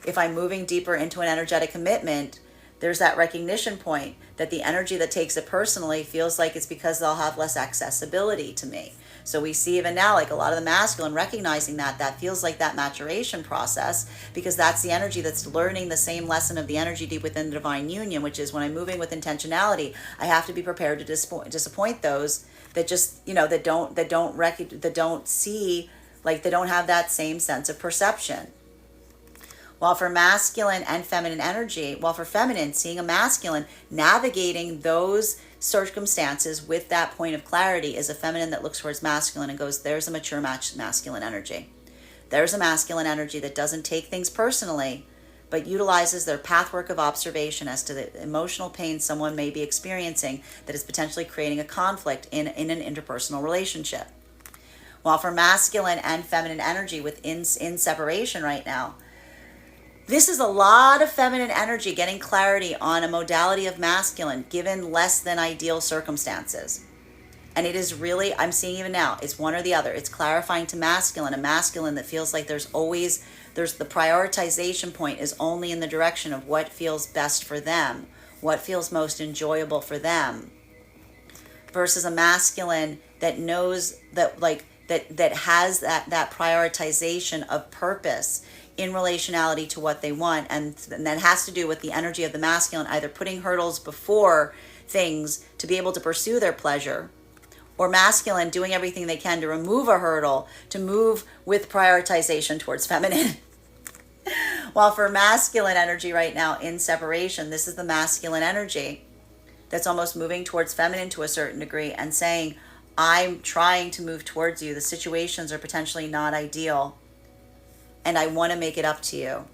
If I'm moving deeper into an energetic commitment, there's that recognition point that the energy that takes it personally feels like it's because they'll have less accessibility to me. So we see even now, like a lot of the masculine recognizing that feels like that maturation process, because that's the energy that's learning the same lesson of the energy deep within the divine union, which is when I'm moving with intentionality, I have to be prepared to disappoint those that just, that don't see, like they don't have that same sense of perception. While for masculine and feminine energy, while for feminine, seeing a masculine navigating those circumstances with that point of clarity is a feminine that looks towards masculine and goes, there's a mature masculine energy. There's a masculine energy that doesn't take things personally, but utilizes their pathwork of observation as to the emotional pain someone may be experiencing that is potentially creating a conflict in an interpersonal relationship. While for masculine and feminine energy within in separation right now, this is a lot of feminine energy getting clarity on a modality of masculine given less than ideal circumstances. And it is really, I'm seeing even now, it's one or the other. It's clarifying to masculine, a masculine that feels like there's the prioritization point is only in the direction of what feels best for them, what feels most enjoyable for them, versus a masculine that knows that that has that prioritization of purpose in relationality to what they want, and that has to do with the energy of the masculine either putting hurdles before things to be able to pursue their pleasure, or masculine doing everything they can to remove a hurdle to move with prioritization towards feminine. While for masculine energy right now in separation, this is the masculine energy that's almost moving towards feminine to a certain degree and saying, I'm trying to move towards you. The situations are potentially not ideal, and I want to make it up to you.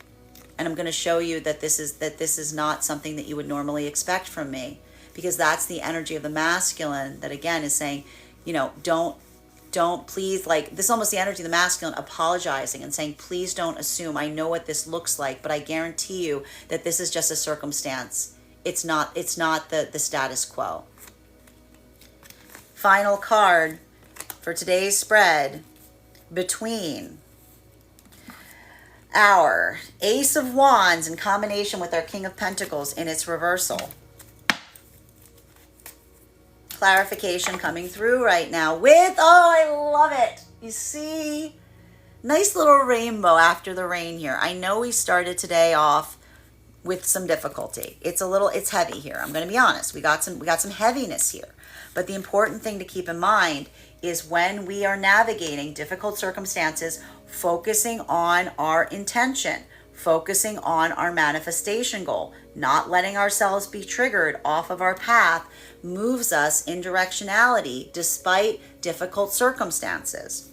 And I'm going to show you that this is not something that you would normally expect from me, because that's the energy of the masculine that again is saying, don't please, like this is almost the energy of the masculine apologizing and saying, please don't assume. I know what this looks like, but I guarantee you that this is just a circumstance. It's not the status quo. Final card for today's spread between our Ace of Wands in combination with our King of Pentacles in its reversal. Clarification coming through right now with, oh, I love it. You see, nice little rainbow after the rain here. I know we started today off with some difficulty. It's heavy here. I'm going to be honest. We got some heaviness here. But the important thing to keep in mind is when we are navigating difficult circumstances, focusing on our intention, focusing on our manifestation goal, not letting ourselves be triggered off of our path moves us in directionality despite difficult circumstances.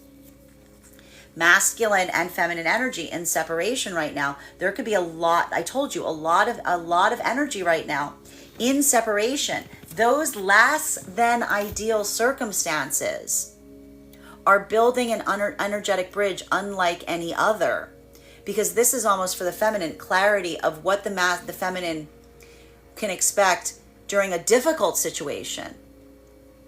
Masculine and feminine energy in separation right now, there could be a lot, I told you, a lot of energy right now in separation. Those less than ideal circumstances are building an energetic bridge unlike any other. Because this is almost for the feminine clarity of what the feminine can expect during a difficult situation,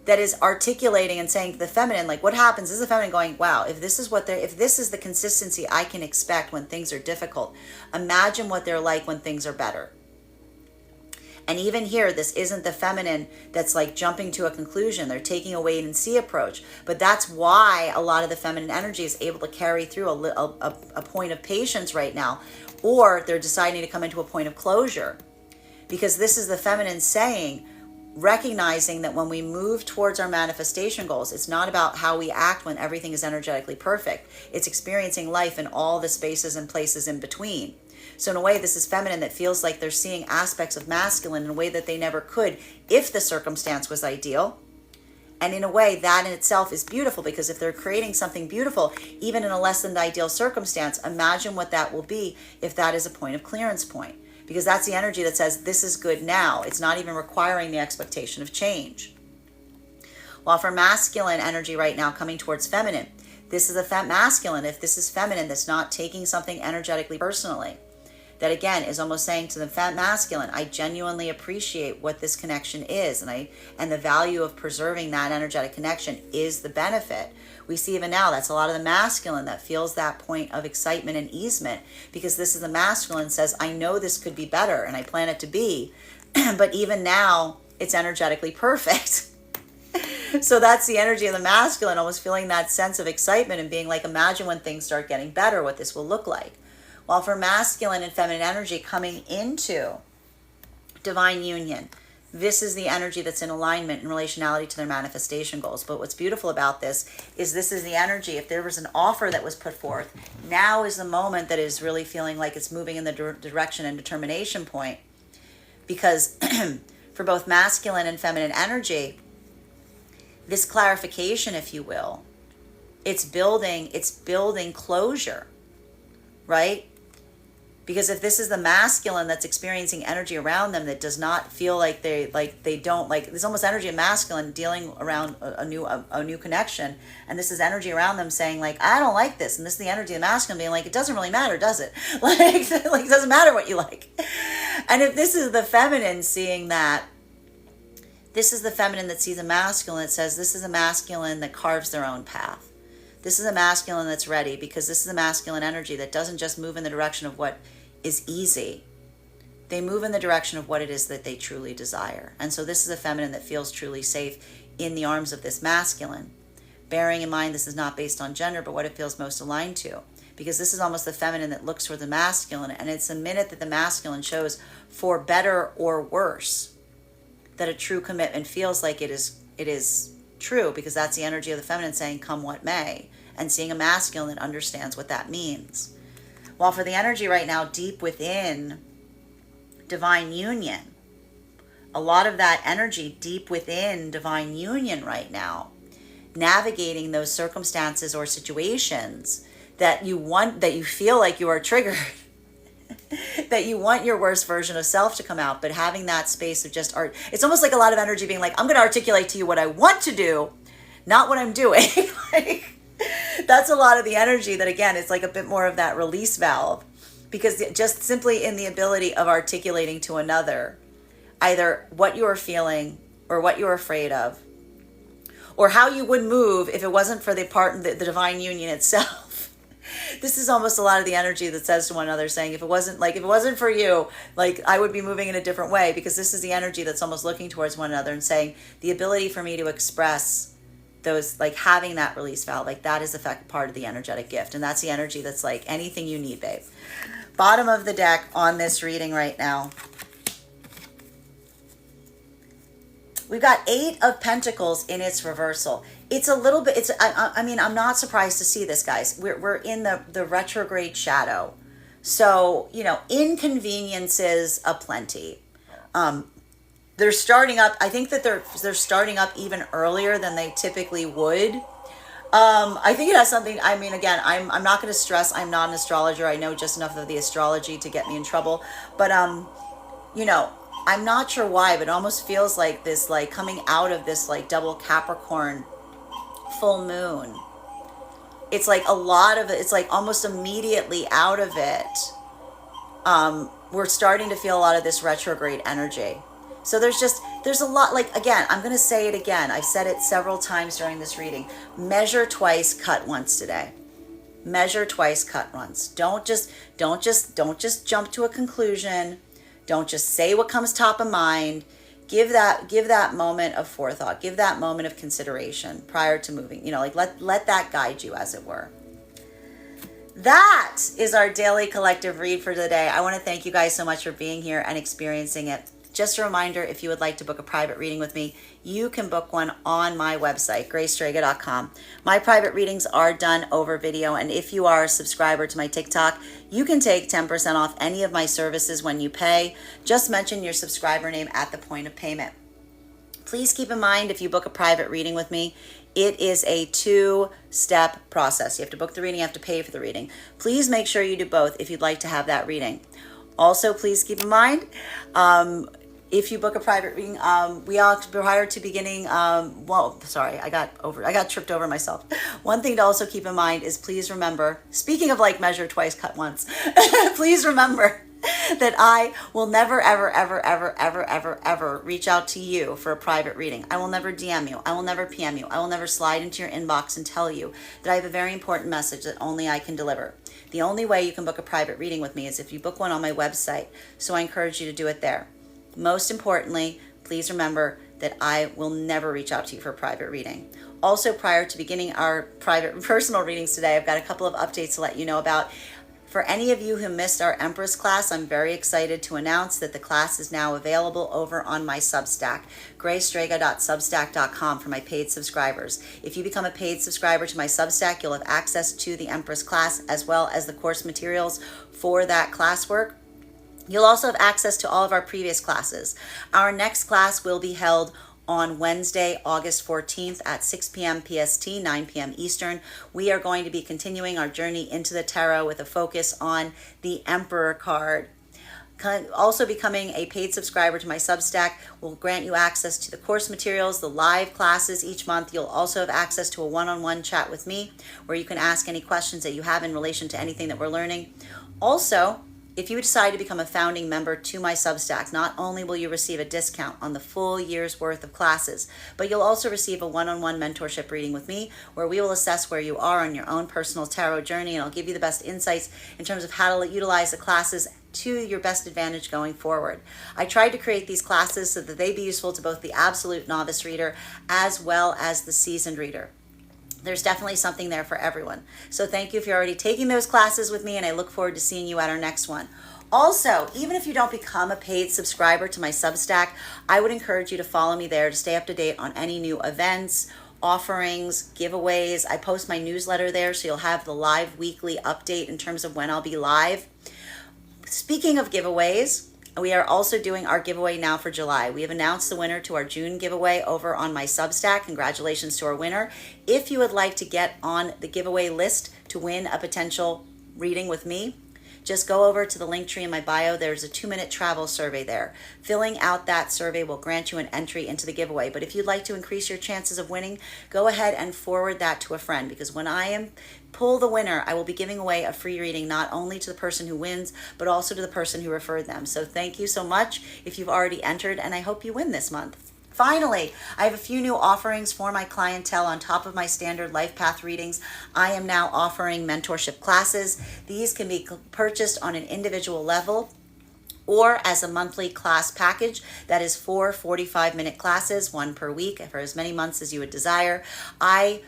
that is articulating and saying to the feminine, like, what happens is the feminine going, wow, if this is the consistency I can expect when things are difficult, imagine what they're like when things are better. And even here, this isn't the feminine that's like jumping to a conclusion. They're taking a wait and see approach. But that's why a lot of the feminine energy is able to carry through a point of patience right now, or they're deciding to come into a point of closure. Because this is the feminine saying, recognizing that when we move towards our manifestation goals, it's not about how we act when everything is energetically perfect. It's experiencing life in all the spaces and places in between. So in a way, this is feminine that feels like they're seeing aspects of masculine in a way that they never could if the circumstance was ideal. And in a way, that in itself is beautiful, because if they're creating something beautiful, even in a less than ideal circumstance, imagine what that will be if that is a point of clearance point. Because that's the energy that says, this is good now. It's not even requiring the expectation of change. While for masculine energy right now coming towards feminine, this is a masculine, if this is feminine, that's not taking something energetically personally. That again is almost saying to the masculine, I genuinely appreciate what this connection is, and the value of preserving that energetic connection is the benefit. We see even now that's a lot of the masculine that feels that point of excitement and easement, because this is the masculine says, I know this could be better and I plan it to be, but even now it's energetically perfect. So that's the energy of the masculine, almost feeling that sense of excitement and being like, imagine when things start getting better, what this will look like. While for masculine and feminine energy coming into divine union, this is the energy that's in alignment in relationality to their manifestation goals. But what's beautiful about this is the energy. If there was an offer that was put forth, now is the moment that is really feeling like it's moving in the direction and determination point. Because for both masculine and feminine energy, this clarification, if you will, it's building closure, right? Because if this is the masculine that's experiencing energy around them that does not feel like they don't like, there's almost energy of masculine dealing around a new connection, and this is energy around them saying like, I don't like this, and this is the energy of the masculine being like, it doesn't really matter, does it? Like it doesn't matter what you like. And if this is the feminine seeing that, this is the feminine that sees a masculine that says, this is a masculine that carves their own path. This is a masculine that's ready, because this is a masculine energy that doesn't just move in the direction of what is easy. They move in the direction of what it is that they truly desire. And so this is a feminine that feels truly safe in the arms of this masculine. Bearing in mind this is not based on gender, but what it feels most aligned to. Because this is almost the feminine that looks for the masculine, and it's the minute that the masculine shows for better or worse that a true commitment feels like it is true, because that's the energy of the feminine saying, come what may, and seeing a masculine that understands what that means. While for the energy right now deep within divine union, a lot of that energy deep within divine union right now, navigating those circumstances or situations that you feel like you are triggered, that you want your worst version of self to come out, but having that space of just art. It's almost like a lot of energy being like, I'm going to articulate to you what I want to do, not what I'm doing. Like, that's a lot of the energy that, again, it's like a bit more of that release valve, because just simply in the ability of articulating to another either what you're feeling or what you're afraid of, or how you would move if it wasn't for the divine union itself. This is almost a lot of the energy that says to one another, saying, if it wasn't for you, like, I would be moving in a different way, because this is the energy that's almost looking towards one another and saying, the ability for me to express those, like having that release valve, like that is part of the energetic gift. And that's the energy that's like anything you need, babe. Bottom of the deck on this reading right now, we've got 8 of Pentacles in its reversal. It's a little bit, I mean, I'm not surprised to see this, guys. We're in the retrograde shadow. So, inconveniences aplenty. They're starting up. I think that they're starting up even earlier than they typically would. I think it has something. I mean, again, I'm not going to stress. I'm not an astrologer. I know just enough of the astrology to get me in trouble. But I'm not sure why, but it almost feels like this, like coming out of this like double Capricorn full moon. it's like a lot of it, it's like almost immediately out of it, we're starting to feel a lot of this retrograde energy. So there's a lot, like, again, I'm going to say it again. I've said it several times during this reading. Measure twice, cut once today. Measure twice, cut once. Don't just jump to a conclusion. Don't just say what comes top of mind. Give that moment of forethought. Give that moment of consideration prior to moving. Like let that guide you, as it were. That is our daily collective read for today. I want to thank you guys so much for being here and experiencing it. Just a reminder, if you would like to book a private reading with me, you can book one on my website, gracestrega.com. My private readings are done over video, and if you are a subscriber to my TikTok, you can take 10% off any of my services when you pay. Just mention your subscriber name at the point of payment. Please keep in mind, if you book a private reading with me, it is a 2-step process. You have to book the reading, you have to pay for the reading. Please make sure you do both if you'd like to have that reading. Also, please keep in mind, if you book a private reading, we are prior to beginning, I got tripped over myself. One thing to also keep in mind is, please remember, speaking of like measure twice, cut once, please remember that I will never, ever, ever, ever, ever, ever, ever reach out to you for a private reading. I will never DM you. I will never PM you. I will never slide into your inbox and tell you that I have a very important message that only I can deliver. The only way you can book a private reading with me is if you book one on my website. So I encourage you to do it there. Most importantly, please remember that I will never reach out to you for a private reading. Also, prior to beginning our private personal readings today, I've got a couple of updates to let you know about. For any of you who missed our Empress class, I'm very excited to announce that the class is now available over on my Substack, gracestrega.substack.com, for my paid subscribers. If you become a paid subscriber to my Substack, you'll have access to the Empress class as well as the course materials for that classwork. You'll also have access to all of our previous classes. Our next class will be held on Wednesday, August 14th at 6 p.m. PST, 9 p.m. Eastern. We are going to be continuing our journey into the tarot with a focus on the Emperor card. Also, becoming a paid subscriber to my Substack will grant you access to the course materials, the live classes each month. You'll also have access to a one-on-one chat with me where you can ask any questions that you have in relation to anything that we're learning. Also, if you decide to become a founding member to my Substack, not only will you receive a discount on the full year's worth of classes, but you'll also receive a one-on-one mentorship reading with me where we will assess where you are on your own personal tarot journey, and I'll give you the best insights in terms of how to utilize the classes to your best advantage going forward. I tried to create these classes so that they be useful to both the absolute novice reader as well as the seasoned reader. There's definitely something there for everyone. So thank you if you're already taking those classes with me, and I look forward to seeing you at our next one. Also, even if you don't become a paid subscriber to my Substack, I would encourage you to follow me there to stay up to date on any new events, offerings, giveaways. I post my newsletter there, so you'll have the live weekly update in terms of when I'll be live. Speaking of giveaways, we are also doing our giveaway now for July. We have announced the winner to our June giveaway over on my Substack. Congratulations to our winner. If you would like to get on the giveaway list to win a potential reading with me, just go over to the link tree in my bio. There's a 2-minute travel survey there. Filling out that survey will grant you an entry into the giveaway. But if you'd like to increase your chances of winning, go ahead and forward that to a friend, because when I pull the winner, I will be giving away a free reading not only to the person who wins, but also to the person who referred them. So thank you so much if you've already entered, and I hope you win this month. Finally, I have a few new offerings for my clientele on top of my standard life path readings. I am now offering mentorship classes. These can be purchased on an individual level or as a monthly class package. That is 4 45-minute classes, 1 per week, for as many months as you would desire. I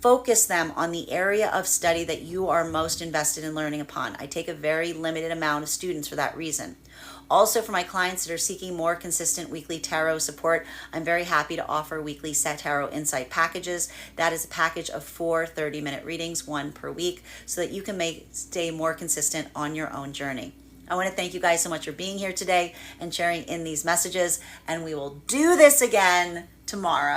focus them on the area of study that you are most invested in learning upon. I take a very limited amount of students for that reason. Also, for my clients that are seeking more consistent weekly tarot support, I'm very happy to offer weekly set tarot insight packages. That is a package of 4 30-minute readings, 1 per week, so that you can stay more consistent on your own journey. I want to thank you guys so much for being here today and sharing in these messages, and we will do this again tomorrow.